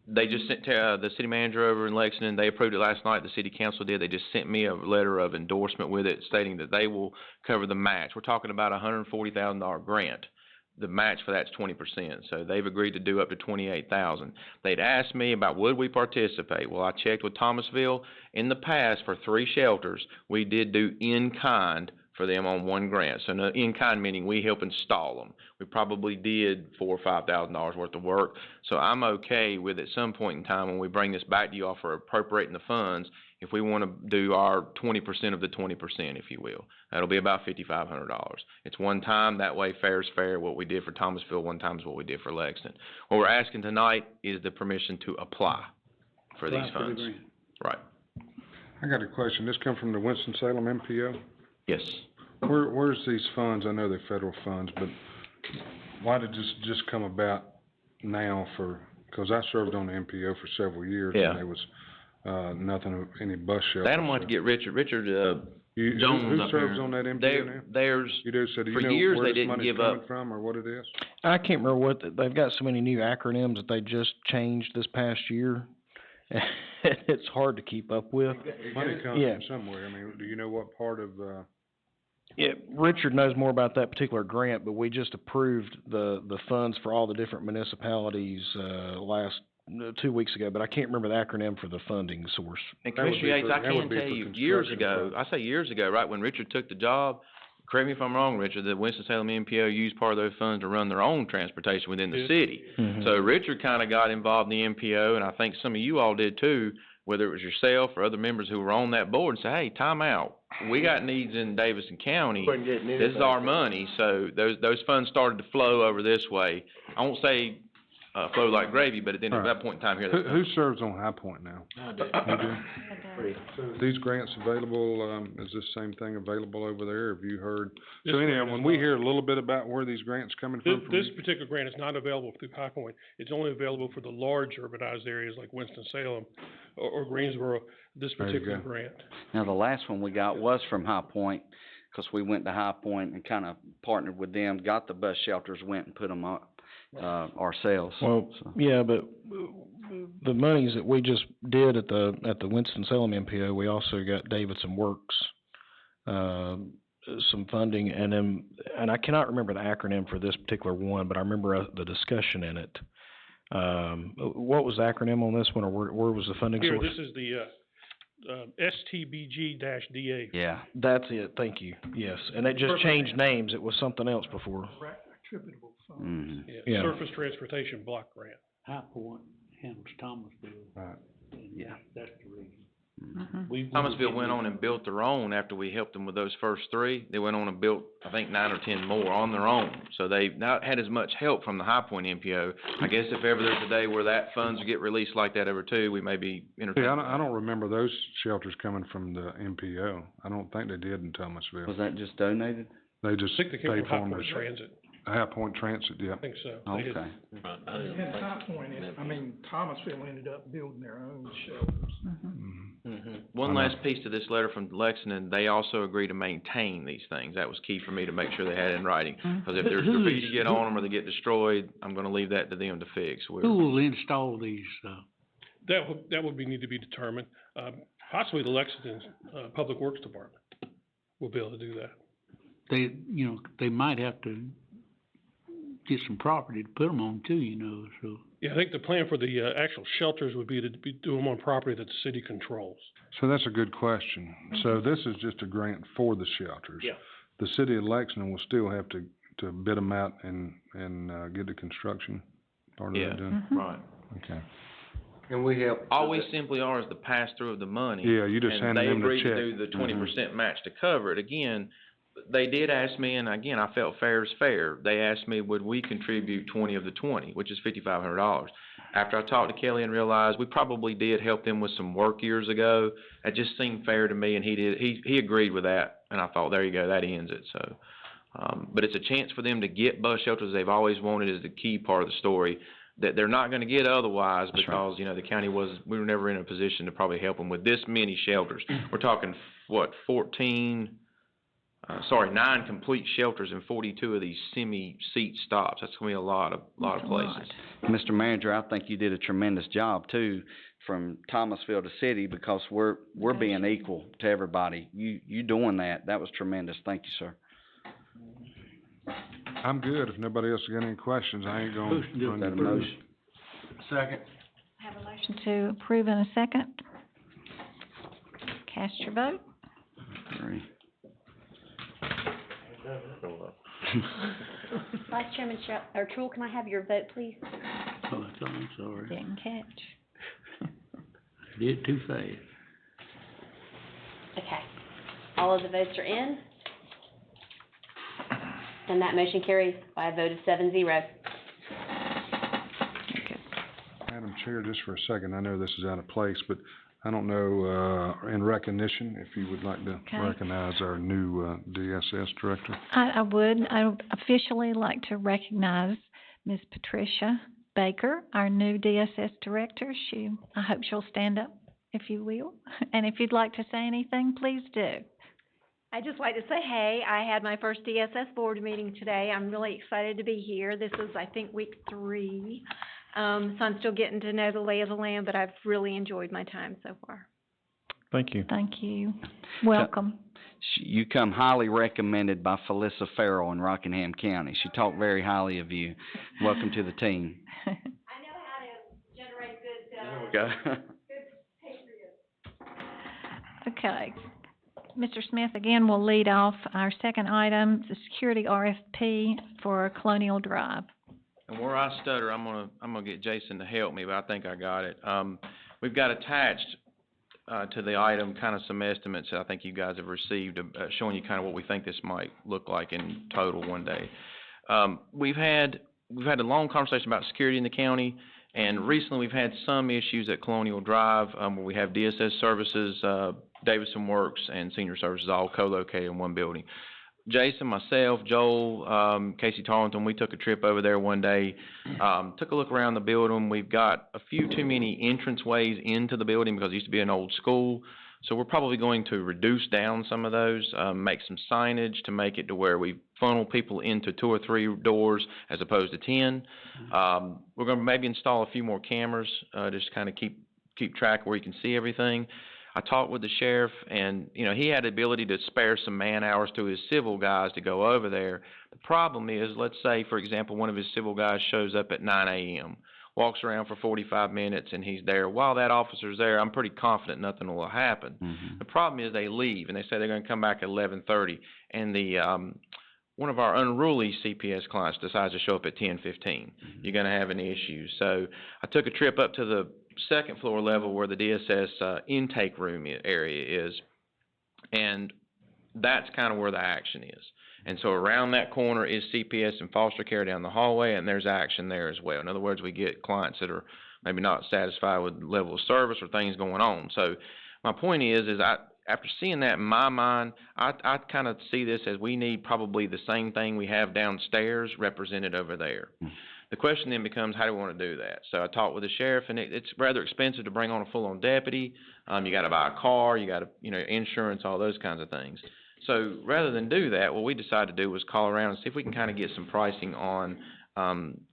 Speaker 13: They just sent the city manager over in Lexington. They approved it last night. The city council did. They just sent me a letter of endorsement with it, stating that they will cover the match. We're talking about a $140,000 grant. The match for that's 20%. So they've agreed to do up to $28,000. They'd asked me about would we participate. Well, I checked with Thomasville. In the past, for 3 shelters, we did do in kind for them on one grant. So no in-kind meaning we help install them. We probably did $4,000 or $5,000 worth of work. So I'm okay with at some point in time when we bring this back to you all for appropriating the funds, if we want to do our 20% of the 20%, if you will. That'll be about $5,500. It's one time, that way fair's fair. What we did for Thomasville one time is what we did for Lexington. What we're asking tonight is the permission to apply for these funds. Right.
Speaker 12: I got a question. This come from the Winston-Salem MPO?
Speaker 13: Yes.
Speaker 12: Where's these funds? I know they're federal funds, but why did this just come about now because I served on the MPO for several years.
Speaker 13: Yeah.
Speaker 12: And there was, nothing of any bus shelters.
Speaker 13: Adam wanted to get Richard,
Speaker 12: Who
Speaker 13: Jones up
Speaker 12: serves
Speaker 13: here.
Speaker 12: on that MPO now?
Speaker 13: There's,
Speaker 12: You do, so do
Speaker 13: for
Speaker 12: you know
Speaker 13: years
Speaker 12: where
Speaker 13: they
Speaker 12: this
Speaker 13: didn't
Speaker 12: money's
Speaker 13: give
Speaker 12: coming
Speaker 13: up.
Speaker 12: from or what it is?
Speaker 3: I can't remember they've got so many new acronyms that they just changed this past year. It's hard to keep up with.
Speaker 12: Money comes
Speaker 3: Yeah.
Speaker 12: from somewhere. I mean, do you know what part of,
Speaker 3: Yeah, Richard knows more about that particular grant, but we just approved the funds for all the different municipalities, last 2 weeks ago, but I can't remember the acronym for the funding source.
Speaker 13: And
Speaker 12: That would
Speaker 13: Commissioner
Speaker 12: be
Speaker 13: Yates,
Speaker 12: for-
Speaker 13: I
Speaker 12: that would
Speaker 13: can
Speaker 12: be
Speaker 13: tell
Speaker 12: for
Speaker 13: you, years
Speaker 12: construction
Speaker 13: ago, I say years ago, right, when Richard took the job, correct me if I'm wrong, Richard, the Winston-Salem MPO used part of those funds to run their own transportation within the city.
Speaker 3: Mhm.
Speaker 13: So Richard kinda got involved in the MPO, and I think some of you all did too, whether it was yourself or other members who were on that board, and say, hey, time out. We got needs in Davidson County. This is our money, so those funds started to flow over this way. I won't say, flow like gravy, but at that point in time here.
Speaker 12: who serves on High Point now?
Speaker 4: I do.
Speaker 12: You do? So are these grants available, is this same thing available over there? Have you heard?
Speaker 14: This
Speaker 12: So anyhow,
Speaker 14: grant
Speaker 12: when
Speaker 14: is
Speaker 12: we
Speaker 14: not.
Speaker 12: hear a little bit about where these grants coming from.
Speaker 14: This particular grant is not available through High Point. It's only available for the large urbanized areas like Winston-Salem or Greensboro, this
Speaker 12: There you
Speaker 14: particular
Speaker 12: go.
Speaker 14: grant.
Speaker 2: Now, the last one we got was from High Point, 'cause we went to High Point and kinda partnered with them, got the bus shelters, went and put them up, ourselves.
Speaker 3: Well,
Speaker 2: So-
Speaker 3: yeah, but the monies that we just did at the Winston-Salem MPO, we also got Davidson Works, some funding, and I cannot remember the acronym for this particular one, but I remember the discussion in it. What was the acronym on this one, or where was the funding
Speaker 14: Here,
Speaker 3: source?
Speaker 14: this is the, STBG-DA.
Speaker 2: Yeah.
Speaker 3: That's it, thank you, yes, and it just changed names, it was something else before.
Speaker 5: Attributable funds.
Speaker 2: Mhm.
Speaker 3: Yeah.
Speaker 14: Surface Transportation Block Grant.
Speaker 5: High Point handles Thomasville.
Speaker 12: Right.
Speaker 5: And
Speaker 2: Yeah.
Speaker 5: that's the reason.
Speaker 1: Mhm.
Speaker 13: Thomasville went on and built their own after we helped them with those first three. They went on and built, I think, 9 or 10 more on their own. So they've not had as much help from the High Point MPO. I guess if ever there's a day where that funds get released like that ever too, we may be entertaining.
Speaker 12: Yeah, I don't remember those shelters coming from the MPO. I don't think they did in Thomasville.
Speaker 2: Was that just donated?
Speaker 12: They just
Speaker 14: I think they came
Speaker 12: paid
Speaker 14: from High
Speaker 12: for them.
Speaker 14: Point Transit.
Speaker 12: High Point Transit, yeah.
Speaker 14: I think so. They had-
Speaker 2: Okay.
Speaker 4: Right, I didn't think-
Speaker 5: Thomasville ended up building their own shelters.
Speaker 13: One last piece to this letter from Lexington, they also agree to maintain these things. That was key for me to make sure they had it in writing. Because if there's
Speaker 5: Who
Speaker 13: graffiti
Speaker 5: is-
Speaker 13: get on them or they get destroyed, I'm gonna leave that to them to fix.
Speaker 5: Who will install these,
Speaker 14: That would need to be determined. Possibly the Lexington, Public Works Department will be able to do that.
Speaker 5: they might have to get some property to put them on too, so.
Speaker 14: Yeah, I think the plan for the, actual shelters would be to do them on property that the city controls.
Speaker 12: So that's a good question. So this is just a grant for the shelters.
Speaker 14: Yeah.
Speaker 12: The city of Lexington will still have to bid them out and get the construction part of
Speaker 13: Yeah.
Speaker 12: that done?
Speaker 13: Right.
Speaker 12: Okay.
Speaker 10: And we help.
Speaker 13: All we simply are is the pass-through of the money.
Speaker 12: Yeah, you just hand them the
Speaker 13: And they agreed
Speaker 12: check.
Speaker 13: to do the 20% match to cover it. Again, they did ask me, and again, I felt fair is fair. They asked me, would we contribute 20 of the 20, which is $5,500. After I talked to Kelly and realized we probably did help them with some work years ago, it just seemed fair to me, and he agreed with that, and I thought, there you go, that ends it, so. But it's a chance for them to get bus shelters they've always wanted is the key part of the story, that they're not gonna get otherwise because, the county we were never in a position to probably help them with this many shelters. We're talking, 9 complete shelters and 42 of these semi-seat stops. That's gonna be a lot of places.
Speaker 2: Mr. Manager, I think you did a tremendous job too, from Thomasville to city, because we're being equal to everybody. You doing that was tremendous. Thank you, sir.
Speaker 12: I'm good. If nobody else got any questions, I ain't gonna
Speaker 5: Motion to
Speaker 12: run
Speaker 2: Got
Speaker 12: you
Speaker 2: a
Speaker 12: through.
Speaker 2: motion?
Speaker 10: Second.
Speaker 1: Have a motion to approve in a second. Cast your vote.
Speaker 2: 3.
Speaker 7: Vice Chairman Truul, can I have your vote, please?
Speaker 5: Oh, I'm sorry.
Speaker 1: Didn't catch.
Speaker 5: Did it too fast.
Speaker 7: Okay. All of the votes are in. And that motion carries by a vote of 7-0.
Speaker 12: Madam Chair, just for a second, I know this is out of place, but I don't know, in recognition, if you would like to
Speaker 1: Okay.
Speaker 12: recognize our new, DSS director.
Speaker 1: I would officially like to recognize Ms. Patricia Baker, our new DSS director. I hope she'll stand up, if you will. And if you'd like to say anything, please do.
Speaker 15: I'd just like to say, hey, I had my first DSS board meeting today. I'm really excited to be here. This is, I think, week 3. So I'm still getting to know the lay of the land, but I've really enjoyed my time so far.
Speaker 3: Thank you.
Speaker 1: Thank you. Welcome.
Speaker 2: You come highly recommended by Felissa Farrell in Rockingham County. She talked very highly of you. Welcome to the team.
Speaker 15: I know how to generate good,
Speaker 1: Okay. Mr. Smith, again, will lead off our second item, the security RFP for Colonial Drive.
Speaker 13: And where I stutter, I'm gonna get Jason to help me, but I think I got it. We've got attached, to the item, kind of some estimates that I think you guys have received, showing you kind of what we think this might look like in total one day. We've had a long conversation about security in the county, and recently we've had some issues at Colonial Drive, where we have DSS services, Davidson Works, and Senior Services all co-located in one building. Jason, myself, Joel, Casey Tarleton, we took a trip over there one day, took a look around the building. We've got a few too many entranceways into the building because it used to be an old school. So we're probably going to reduce down some of those, make some signage to make it to where we funnel people into 2 or 3 doors as opposed to 10. We're going to maybe install a few more cameras, just kind of keep track where you can see everything. I talked with the sheriff, and, you know, he had the ability to spare some man-hours to his civil guys to go over there. The problem is, let's say, for example, one of his civil guys shows up at 9 a.m., walks around for 45 minutes, and he's there. While that officer's there, I'm pretty confident nothing will happen. Mm-hmm. The problem is they leave, and they say they're going to come back at 11:30, and the one of our unruly CPS clients decides to show up at 10:15. Mm-hmm. You're going to have an issue. So I took a trip up to the second floor level where the DSS intake room area is, and that's kind of where the action is. And so around that corner is CPS and foster care down the hallway, and there's action there as well. In other words, we get clients that are maybe not satisfied with the level of service or things going on. So my point is after seeing that in my mind, I kind of see this as we need probably the same thing we have downstairs represented over there. The question then becomes, how do we want to do that? So I talked with the sheriff, and it's rather expensive to bring on a full-on deputy. You got to buy a car, you got to, insurance, all those kinds of things. So rather than do that, what we decided to do was call around and see if we can kind of get some pricing on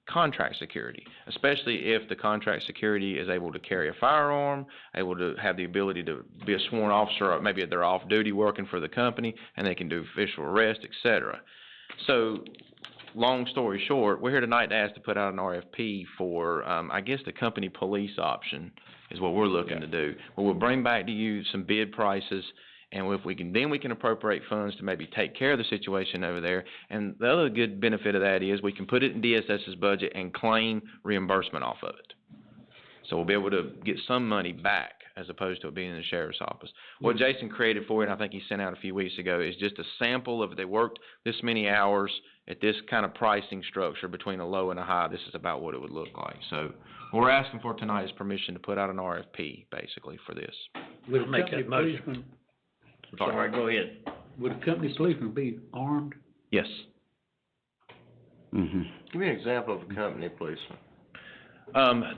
Speaker 13: contract security, especially if the contract security is able to carry a firearm, able to have the ability to be a sworn officer, or maybe they're off duty working for the company, and they can do official arrest, etc. So long story short, we're here tonight to ask to put out an RFP for, I guess, the company police option is what we're looking to do. Well, we'll bring back to you some bid prices, and if we can, then we can appropriate funds to maybe take care of the situation over there. And the other good benefit of that is we can put it in DSS's budget and claim reimbursement off of it. So we'll be able to get some money back as opposed to it being in the sheriff's office. What Jason created for it, and I think he sent out a few weeks ago, is just a sample of they worked this many hours at this kind of pricing structure between a low and a high. This is about what it would look like. So what we're asking for tonight is permission to put out an RFP, basically, for this.
Speaker 5: Would
Speaker 4: Make that motion. Sorry, go ahead.
Speaker 5: Would a company policeman be armed?
Speaker 13: Yes.
Speaker 2: Mm-hmm.
Speaker 16: Give me an example of a company policeman.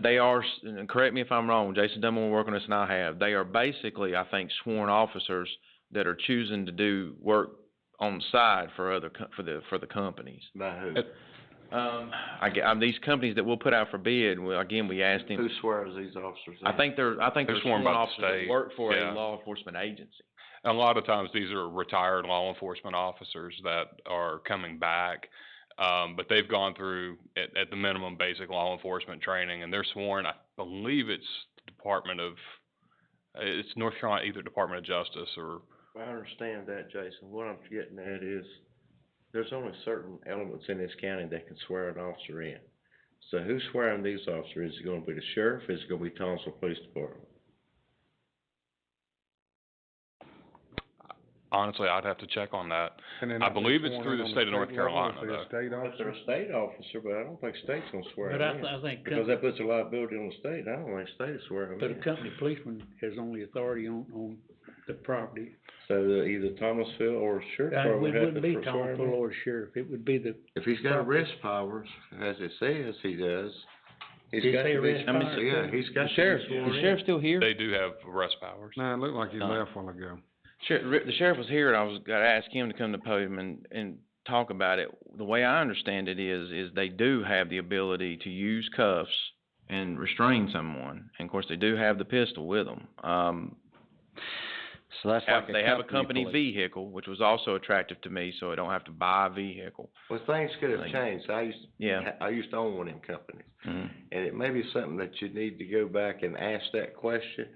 Speaker 13: They are, and correct me if I'm wrong, Jason done more work on this than I have. They are basically, I think, sworn officers that are choosing to do work on the side for the companies.
Speaker 16: By who?
Speaker 13: These companies that we'll put out for bid. We asked them.
Speaker 16: Who swears these officers?
Speaker 13: I think they're
Speaker 17: sworn by the
Speaker 13: officers
Speaker 17: state.
Speaker 13: that work for
Speaker 17: Yeah.
Speaker 13: a law enforcement agency.
Speaker 17: A lot of times these are retired law enforcement officers that are coming back, but they've gone through at the minimum basic law enforcement training, and they're sworn. I believe it's North Carolina, either Department of Justice or.
Speaker 16: I understand that, Jason. What I'm getting at is, there's only certain elements in this county that can swear an officer in. So who's swearing these officers? Is it gonna be the sheriff? Is it gonna be Thomasville Police Department?
Speaker 17: Honestly, I'd have to check on that.
Speaker 12: And then
Speaker 17: I
Speaker 12: if they're
Speaker 17: believe it's
Speaker 12: sworn
Speaker 17: through
Speaker 12: in
Speaker 17: the
Speaker 12: on
Speaker 17: state of North
Speaker 12: level,
Speaker 17: Carolina,
Speaker 12: if they're
Speaker 17: though.
Speaker 12: a state
Speaker 16: If they're a state officer, but I don't think state's gonna swear
Speaker 5: But
Speaker 16: them in.
Speaker 5: I think
Speaker 16: Because that puts a liability on the state, I don't think state is swearing
Speaker 5: but
Speaker 16: them
Speaker 5: a
Speaker 16: in.
Speaker 5: company policeman has only authority on the property.
Speaker 16: So either Thomasville or sheriff
Speaker 5: It
Speaker 16: department would have
Speaker 5: wouldn't
Speaker 16: to
Speaker 5: be
Speaker 16: swear them
Speaker 5: Thomasville
Speaker 16: in.
Speaker 5: or sheriff, it would be the.
Speaker 16: If he's got arrest powers, as it says he does, he's
Speaker 5: Did it
Speaker 16: got
Speaker 5: say
Speaker 16: to be,
Speaker 5: arrest powers?
Speaker 16: yeah, he's got to be sworn in.
Speaker 13: Sheriff's still here?
Speaker 17: They do have arrest powers.
Speaker 12: No, it looked like he left a while ago.
Speaker 13: The sheriff was here, and I was gonna ask him to come to the podium and talk about it. The way I understand it is they do have the ability to use cuffs and restrain someone, and of course, they do have the pistol with them.
Speaker 2: So that's like a
Speaker 13: They have a
Speaker 2: company
Speaker 13: company
Speaker 2: police.
Speaker 13: vehicle, which was also attractive to me, so I don't have to buy a vehicle.
Speaker 16: Well, things could have
Speaker 13: Like-
Speaker 16: changed.
Speaker 13: Yeah.
Speaker 16: I used to own one of them companies.
Speaker 13: Mhm.
Speaker 16: And it may be something that you need to go back and ask that question,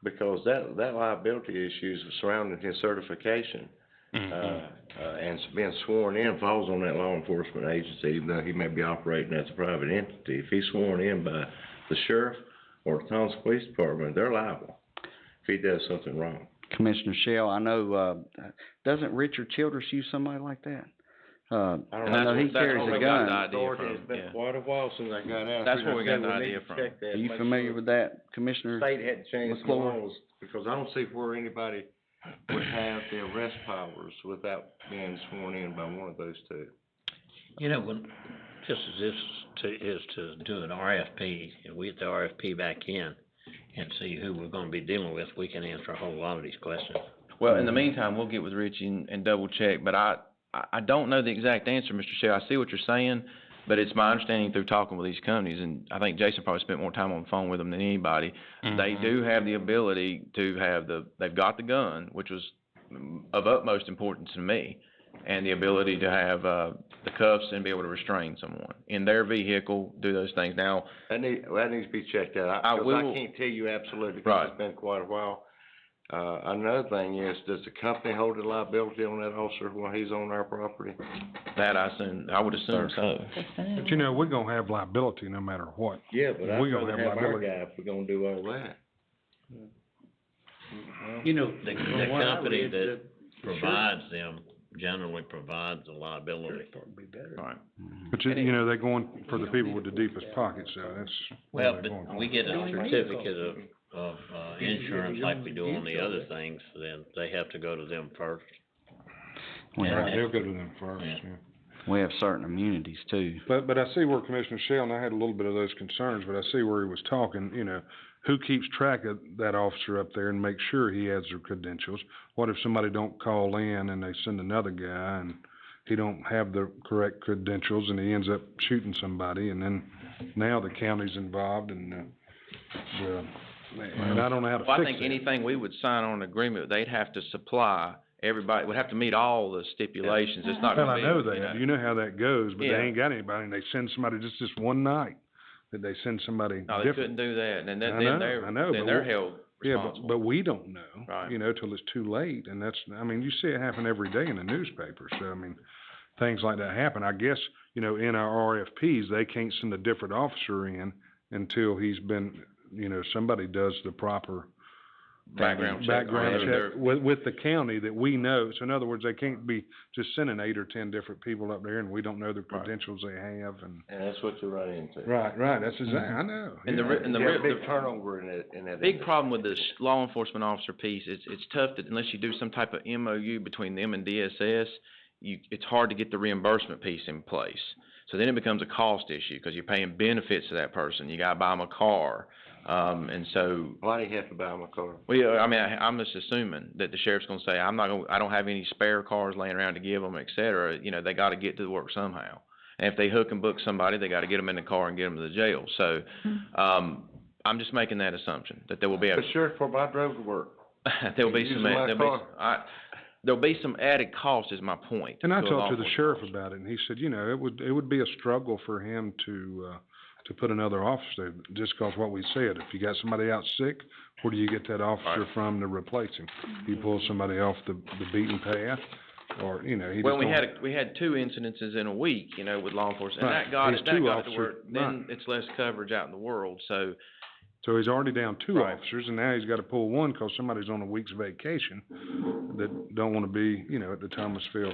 Speaker 16: because that liability issues surrounding his certification, and being sworn in falls on that law enforcement agency, even though he may be operating as a private entity. If he's sworn in by the sheriff or the Thomasville Police Department, they're liable if he does something wrong.
Speaker 2: Commissioner Shell, I know, doesn't Richard Childress use somebody like that? I know he carries a gun.
Speaker 16: It's been quite a while since I got out.
Speaker 13: That's where we got the
Speaker 16: need
Speaker 13: idea
Speaker 16: to
Speaker 13: from.
Speaker 16: check that,
Speaker 2: Are you
Speaker 16: make
Speaker 2: familiar
Speaker 16: sure
Speaker 2: with that, Commissioner?
Speaker 16: the state had changed the
Speaker 2: McClure?
Speaker 16: laws, because I don't see where anybody would have the arrest powers without being sworn in by one of those two.
Speaker 4: You know, when, just as this is to do an RFP, and we get the RFP back in and see who we're gonna be dealing with, we can answer a whole lot of these questions.
Speaker 13: Well, in the meantime, we'll get with Richie and double check, but I don't know the exact answer, Mr. Shell. I see what you're saying, but it's my understanding through talking with these companies, and I think Jason probably spent more time on the phone with them than anybody. They do have the ability to have they've got the gun, which was of utmost importance to me, and the ability to have, the cuffs and be able to restrain someone in their vehicle, do those things. Now,
Speaker 16: That needs to be checked out,
Speaker 13: I
Speaker 16: because I
Speaker 13: will-
Speaker 16: can't tell you absolutely,
Speaker 13: Right.
Speaker 16: because it's been quite a while. Another thing is, does the company hold the liability on that officer while he's on our property?
Speaker 13: that I would assume so.
Speaker 12: But you know, we're gonna have liability no matter what.
Speaker 16: Yeah, but I'd
Speaker 12: We're gonna
Speaker 16: rather
Speaker 12: have
Speaker 16: have our
Speaker 12: liability.
Speaker 16: guy if we're gonna do all that.
Speaker 5: You know,
Speaker 4: The
Speaker 5: from what I
Speaker 4: company
Speaker 5: read,
Speaker 4: that
Speaker 5: the sheriff-
Speaker 4: provides them generally provides the liability.
Speaker 5: Would be better.
Speaker 13: Right.
Speaker 12: But you know, they're going for the people with the deepest pockets, so that's what
Speaker 4: Well,
Speaker 12: they're going
Speaker 4: but
Speaker 12: for.
Speaker 4: we get a certificate of insurance like we do on the other things, then they have to go to them first.
Speaker 12: Right, they'll go to them first, yeah.
Speaker 2: We have certain immunities too.
Speaker 12: But I see where Commissioner Shell, and I had a little bit of those concerns, but I see where he was talking, you know, who keeps track of that officer up there and make sure he has their credentials? What if somebody don't call in and they send another guy and he don't have the correct credentials and he ends up shooting somebody, and then now the county's involved and I don't know how to
Speaker 13: Well, I
Speaker 12: fix
Speaker 13: think
Speaker 12: that.
Speaker 13: anything we would sign on an agreement, they'd have to supply everybody, would have to meet all the stipulations. It's not
Speaker 12: Well,
Speaker 13: gonna
Speaker 12: I
Speaker 13: be,
Speaker 12: know
Speaker 13: you
Speaker 12: that, you know how that goes, but they
Speaker 13: Yeah.
Speaker 12: ain't got anybody, and they send somebody just this one night, that they send somebody
Speaker 13: No, they
Speaker 12: different.
Speaker 13: couldn't do that, and then
Speaker 12: I
Speaker 13: then
Speaker 12: know,
Speaker 13: then
Speaker 12: but
Speaker 13: they're
Speaker 12: we-
Speaker 13: held
Speaker 12: Yeah,
Speaker 13: responsible.
Speaker 12: but we don't know,
Speaker 13: Right.
Speaker 12: you know, till it's too late, and that's, I mean, you see it happen every day in the newspaper, so, I mean, things like that happen. I guess, you know, in our RFPs, they can't send a different officer in until he's been, you know, somebody does the proper
Speaker 13: Background check.
Speaker 12: background
Speaker 13: Or
Speaker 12: check with the county that we know. So in other words, they can't be just sending 8 or 10 different people up there and we don't know the credentials they have, and.
Speaker 16: And that's what you run into.
Speaker 12: Right, that's exactly, I know.
Speaker 13: And the
Speaker 12: yeah.
Speaker 13: re- and the
Speaker 16: You
Speaker 13: re-
Speaker 16: have big
Speaker 13: the-
Speaker 16: turnover in that.
Speaker 13: Big problem with this law enforcement officer piece, it's tough that unless you do some type of MOU between them and DSS, it's hard to get the reimbursement piece in place. So then it becomes a cost issue, cause you're paying benefits to that person, you gotta buy them a car, and so.
Speaker 16: Why do you have to buy them a car?
Speaker 13: Well, yeah, I mean, I'm just assuming that the sheriff's gonna say, I don't have any spare cars laying around to give them, et cetera, you know, they gotta get to work somehow. And if they hook and book somebody, they gotta get them in the car and get them to the jail, so, I'm just making that assumption, that there will be a.
Speaker 16: The sheriff department, I drove to work.
Speaker 13: There'll be
Speaker 16: Using
Speaker 13: some,
Speaker 16: my
Speaker 13: there'll be some added cost is my point.
Speaker 12: And I
Speaker 13: a law
Speaker 12: talked to the
Speaker 13: enforcement
Speaker 12: sheriff
Speaker 13: officer.
Speaker 12: about it, and he said, you know, it would be a struggle for him to put another officer there, just 'cause what we said, if you got somebody out sick, where do you get that officer from to replace him? You pull somebody off the beaten path, Or, you know, he just
Speaker 13: Well, we
Speaker 12: don't.
Speaker 13: we had 2 incidences in a week, you know, with law enforcement, and
Speaker 12: Right.
Speaker 13: that got
Speaker 12: He's
Speaker 13: it, that
Speaker 12: 2
Speaker 13: got it to
Speaker 12: officers,
Speaker 13: where, then
Speaker 12: right.
Speaker 13: it's less coverage out in the world, so.
Speaker 12: So he's already down 2
Speaker 13: Right.
Speaker 12: officers, and now he's gotta pull 1 'cause somebody's on a week's vacation that don't wanna be, you know, at the Thomasville,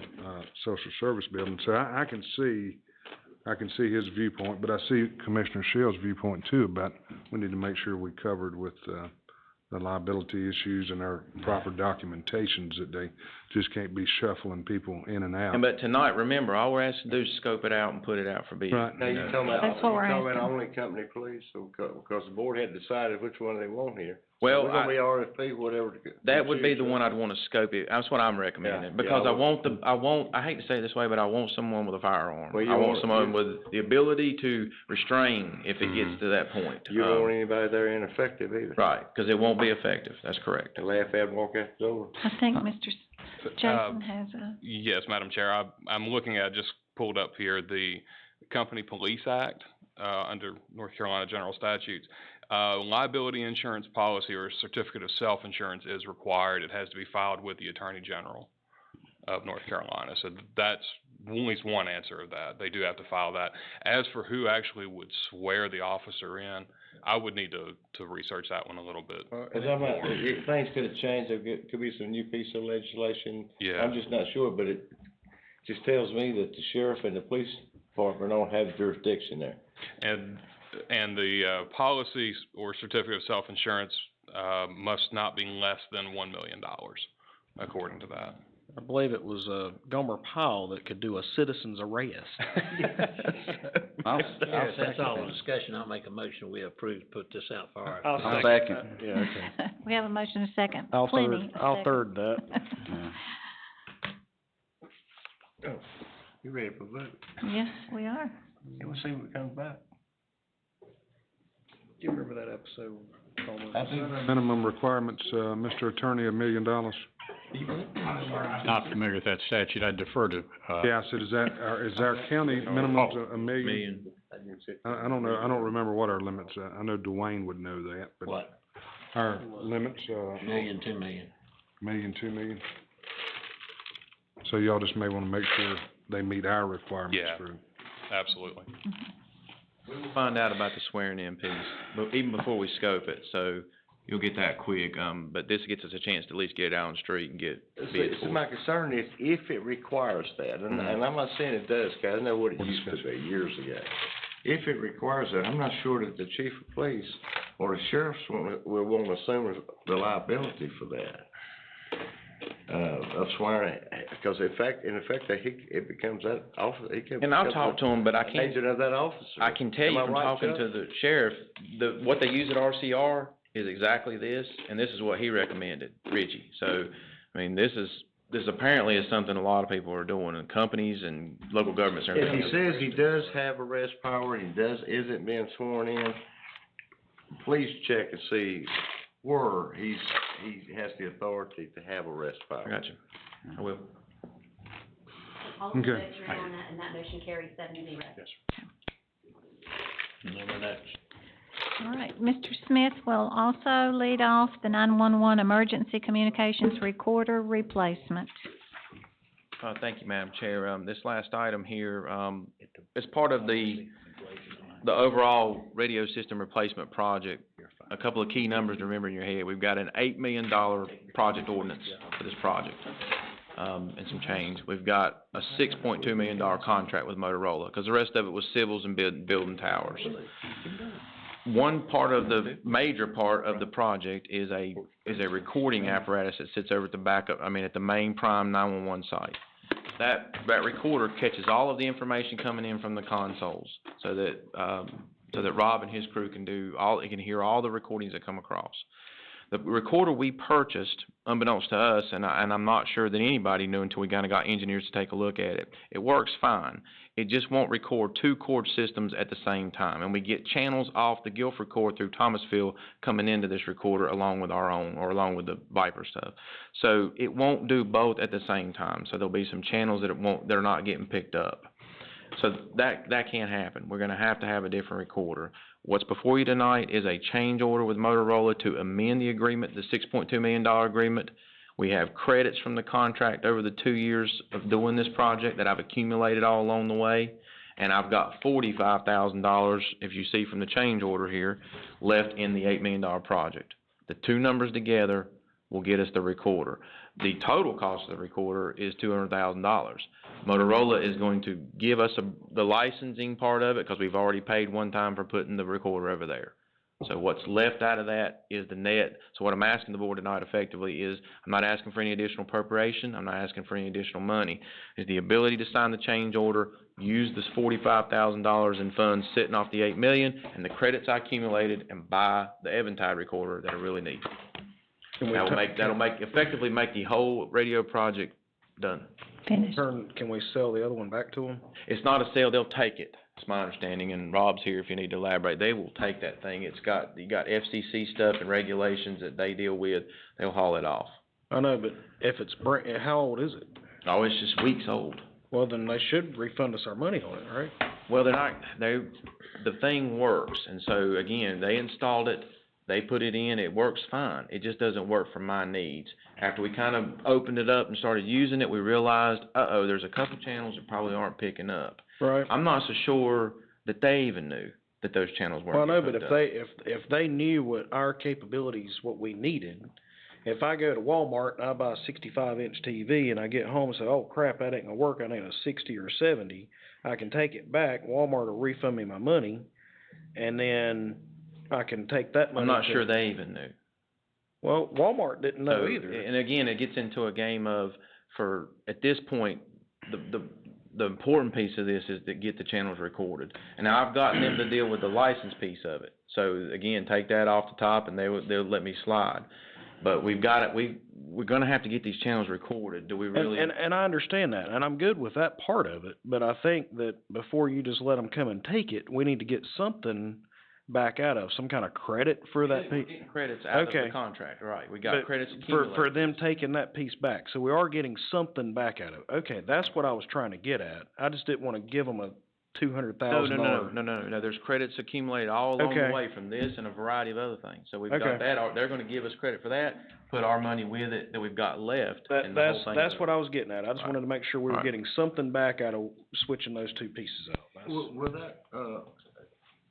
Speaker 12: Social Service Building. So I can see his viewpoint, but I see Commissioner Shell's viewpoint too about we need to make sure we covered with, the liability issues and our proper documentations, that they just can't be shuffling people in and out.
Speaker 13: And but tonight, remember, all we're asked to do is scope it out and put it out for bid.
Speaker 12: Right.
Speaker 16: Now, you talking about,
Speaker 1: That's what we're
Speaker 16: you talking about
Speaker 1: asking.
Speaker 16: only company police, so, because the board had decided which one they want here.
Speaker 13: Well,
Speaker 16: So we're gonna be RFP, whatever.
Speaker 13: That would be
Speaker 16: choose,
Speaker 13: the one
Speaker 16: right?
Speaker 13: I'd wanna scope it, that's what I'm recommending,
Speaker 16: Yeah,
Speaker 13: because
Speaker 16: I
Speaker 13: I want, I hate to say it this way, but I want someone with a firearm.
Speaker 16: Well, you
Speaker 13: I want
Speaker 16: want-
Speaker 13: someone
Speaker 16: you-
Speaker 13: with the ability to restrain if it gets to that point.
Speaker 16: You don't want anybody there ineffective either.
Speaker 13: Right, cause it won't be effective, that's correct.
Speaker 16: To laugh at and walk out the door.
Speaker 1: I think Mr. Jason has a,
Speaker 17: Yes, Madam Chair, I'm looking at, just pulled up here, the Company Police Act, under North Carolina General Statutes. Liability insurance policy or certificate of self-insurance is required. It has to be filed with the Attorney General of North Carolina. So that's at least one answer of that. They do have to file that. As for who actually would swear the officer in, I would need to research that one a little bit.
Speaker 16: As I'm not, things could have changed, could be some new piece of legislation.
Speaker 17: Yeah.
Speaker 16: I'm just not sure, but it just tells me that the sheriff and the police department don't have jurisdiction there.
Speaker 17: And the policies or certificate of self-insurance must not be less than $1 million, according to that.
Speaker 3: I believe it was, Gomer Powell that could do a citizen's arrest.
Speaker 4: If that's all the discussion, I'll make a motion, we approve, to put this out for our.
Speaker 2: I'll second.
Speaker 3: Yeah, okay.
Speaker 1: we have a motion and a second.
Speaker 3: I'll
Speaker 1: Plenty of
Speaker 3: I'll
Speaker 1: second.
Speaker 3: third that.
Speaker 16: Oh, you ready for a vote?
Speaker 1: Yes, we are.
Speaker 16: Yeah, we'll see what comes back.
Speaker 3: Do you remember that episode?
Speaker 12: Minimum requirements, Mr. Attorney, $1 million.
Speaker 5: Not familiar with that statute, I defer to,
Speaker 12: Yeah, I said, is our county minimum's $1 million? I don't know, I don't remember what our limits are. I know Dwayne would know that, but.
Speaker 4: What?
Speaker 12: Our limits,
Speaker 4: $1 million, $2 million.
Speaker 12: $1 million, $2 million. So y'all just may wanna make sure they meet our requirements
Speaker 17: Yeah.
Speaker 12: for.
Speaker 17: Absolutely.
Speaker 13: We'll find out about the swearing in piece, but even before we scope it, so you'll get that quick, but this gets us a chance to at least get it out on the street and get bids
Speaker 16: So
Speaker 13: for
Speaker 16: my
Speaker 13: it.
Speaker 16: concern is if it requires that, and I'm not saying it does, 'cause I know what it used to be years ago. If it requires that, I'm not sure that the chief of police or the sheriff's will want to assume the liability for that. Of swearing, because in effect, it becomes that officer, he can.
Speaker 13: And I'll talk to him, but I can't,
Speaker 16: Agent of that officer.
Speaker 13: I can tell you
Speaker 16: Am I
Speaker 13: from
Speaker 16: right,
Speaker 13: talking
Speaker 16: Chuck?
Speaker 13: to the sheriff, what they use at RCR is exactly this, and this is what he recommended, Richie. So, I mean, this apparently is something a lot of people are doing, and companies and local governments are.
Speaker 16: If he says he does have arrest power, and isn't being sworn in, please check and see where he has the authority to have arrest power.
Speaker 13: I got you. I will.
Speaker 7: All
Speaker 12: Okay.
Speaker 7: the votes are in on that, and that motion carries 7-0.
Speaker 4: Number next.
Speaker 1: All right, Mr. Smith will also lead off the 911 emergency communications recorder replacement.
Speaker 13: Thank you, Madam Chair. This last item here, is part of the overall radio system replacement project. A couple of key numbers to remember in your head. We've got an $8 million project ordinance for this project, and some change. We've got a $6.2 million contract with Motorola, because the rest of it was civils and building towers. One part of the, major part of the project is a recording apparatus that sits over at at the main prime 911 site. That recorder catches all of the information coming in from the consoles, so that Rob and his crew can hear all the recordings that come across. The recorder we purchased, unbeknownst to us, and I'm not sure that anybody knew until we kinda got engineers to take a look at it, it works fine. It just won't record 2 cord systems at the same time, and we get channels off the Guilford cord through Thomasville coming into this recorder along with our own, or along with the Viper stuff. So it won't do both at the same time, so there'll be some channels that are not getting picked up. So that can't happen. We're gonna have to have a different recorder. What's before you tonight is a change order with Motorola to amend the agreement, the $6.2 million agreement, We have credits from the contract over the 2 years of doing this project that I've accumulated all along the way. And I've got $45,000, if you see from the change order here, left in the $8 million project. The two numbers together will get us the recorder. The total cost of the recorder is $200,000. Motorola is going to give us the licensing part of it, because we've already paid one time for putting the recorder over there. So what's left out of that is the net. So what I'm asking the board tonight effectively is, I'm not asking for any additional appropriation, I'm not asking for any additional money. Is the ability to sign the change order, use this $45,000 in funds sitting off the $8 million and the credits I accumulated, and buy the Eventide recorder that I really need. That'll effectively make the whole radio project done.
Speaker 1: Finished.
Speaker 3: Can we sell the other one back to them?
Speaker 13: It's not a sale, they'll take it. It's my understanding, and Rob's here if you need to elaborate. They will take that thing. You got FCC stuff and regulations that they deal with. They'll haul it off.
Speaker 3: I know, but if it's how old is it?
Speaker 13: Oh, it's just weeks old.
Speaker 3: Well, then they should refund us our money on it, right?
Speaker 13: Well, the thing works, and so again, they installed it, they put it in, it works fine. It just doesn't work for my needs. After we kind of opened it up and started using it, we realized, there's a couple channels that probably aren't picking up.
Speaker 3: Right.
Speaker 13: I'm not so sure that they even knew that those channels weren't.
Speaker 3: Well, I know, but if they knew what our capabilities, what we needed, if I go to Walmart and I buy a 65-inch TV and I get home and say, oh crap, that ain't gonna work, I need a 60 or 70, I can take it back, Walmart will refund me my money, and then I can take that money.
Speaker 13: I'm not sure they even knew.
Speaker 3: Well, Walmart didn't know either.
Speaker 13: And again, it gets into a game of, at this point, the important piece of this is to get the channels recorded. And now I've gotten them to deal with the license piece of it. So again, take that off the top and they'll let me slide. But we're gonna have to get these channels recorded. Do we really?
Speaker 3: And I understand that, and I'm good with that part of it. But I think that before you just let them come and take it, we need to get something back out of, some kind of credit for that piece.
Speaker 13: We're getting credits out of the contract, right? We got credits accumulated.
Speaker 3: For them taking that piece back, so we are getting something back out of it. Okay, that's what I was trying to get at. I just didn't want to give them a $200,000.
Speaker 13: No. There's credits accumulated all along the way from this and a variety of other things. So we've got that. They're going to give us credit for that. Put our money with it that we've got left.
Speaker 3: That's what I was getting at. I just wanted to make sure we were getting something back out of switching those two pieces out.
Speaker 16: Will that,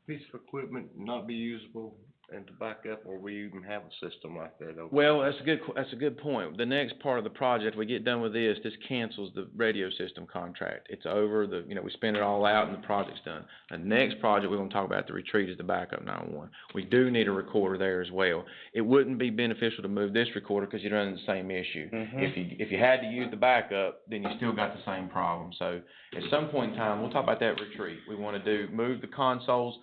Speaker 16: piece of equipment not be usable and to back up, or we even have a system like that?
Speaker 13: Well, that's a good point. The next part of the project, we get done with this cancels the radio system contract. It's over, we spend it all out and the project's done. The next project we're gonna talk about, the retreat, is the backup 911. We do need a recorder there as well. It wouldn't be beneficial to move this recorder because you're running the same issue. If you had to use the backup, then you still got the same problem. So at some point in time, we'll talk about that retreat. We wanna move the consoles.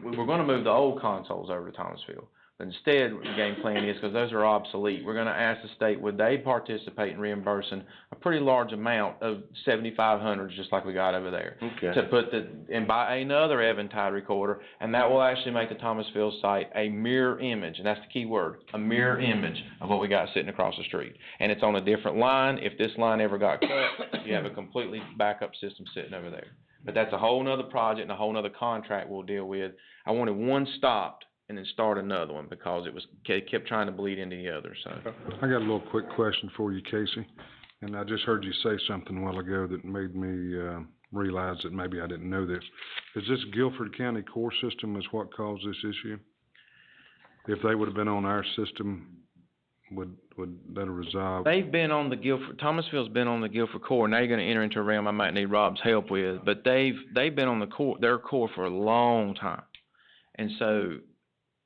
Speaker 13: We're going to move the old consoles over to Thomasville. But instead, the game plan is, because those are obsolete, we're going to ask the state, would they participate in reimbursing a pretty large amount of 7,500s, just like we got over there, to and buy another Eventide recorder, and that will actually make the Thomasville site a mirror image, and that's the key word, a mirror image of what we got sitting across the street. And it's on a different line. If this line ever got cut, you have a completely backup system sitting over there. But that's a whole nother project and a whole nother contract we'll deal with. I wanted one stopped and then start another one because it kept trying to bleed into the other. So
Speaker 12: I got a little quick question for you, Casey. And I just heard you say something a while ago that made me realize that maybe I didn't know this. Is this Guilford County core system is what caused this issue? If they would have been on our system, would that have resolved?
Speaker 13: They've been on the Thomasville's been on the Guilford core. Now you're going to enter into a realm I might need Rob's help with, but they've been on their core for a long time. And so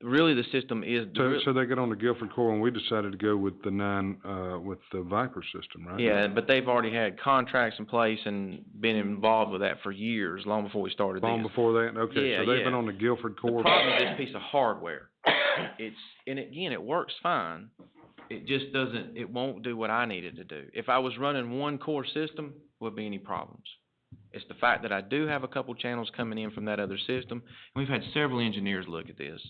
Speaker 13: really the system is...
Speaker 12: So they get on the Guilford core, and we decided to go with with the Viper system, right?
Speaker 13: Yeah, but they've already had contracts in place and been involved with that for years, long before we started
Speaker 12: Long before that? Okay,
Speaker 13: yeah,
Speaker 12: so they've been on the Guilford core.
Speaker 13: The problem is this piece of hardware. And again, it works fine. It just it won't do what I need it to do. If I was running one core system, would be any problems. It's the fact that I do have a couple channels coming in from that other system, and we've had several engineers look at this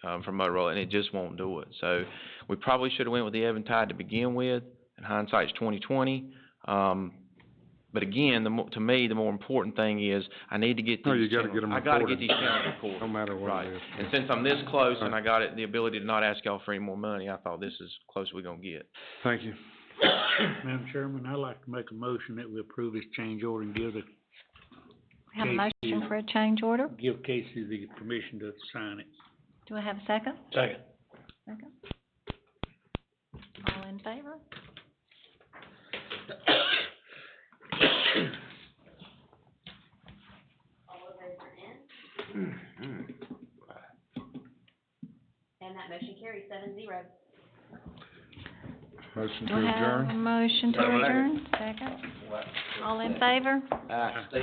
Speaker 13: from Motorola, and it just won't do it. So we probably should have went with the Eventide to begin with, and hindsight's 20/20. But again, to me, the more important thing is I need to get these I got to get these channels recorded.
Speaker 12: No matter what it is.
Speaker 13: And since I'm this close and I got the ability to not ask y'all for any more money, I thought this is close we're going to get.
Speaker 12: Thank you.
Speaker 5: Madam Chairman, I'd like to make a motion that we approve this change order and give
Speaker 1: We have a motion for a change order.
Speaker 5: Casey the permission to sign it.
Speaker 1: Do I have a second?
Speaker 10: Second.
Speaker 1: Second. All in favor?
Speaker 7: And that motion carries 7-0.
Speaker 12: Motion
Speaker 1: Do
Speaker 12: to
Speaker 1: I have a
Speaker 12: adjourn?
Speaker 1: motion to adjourn? Second. All in favor?
Speaker 10: Steve.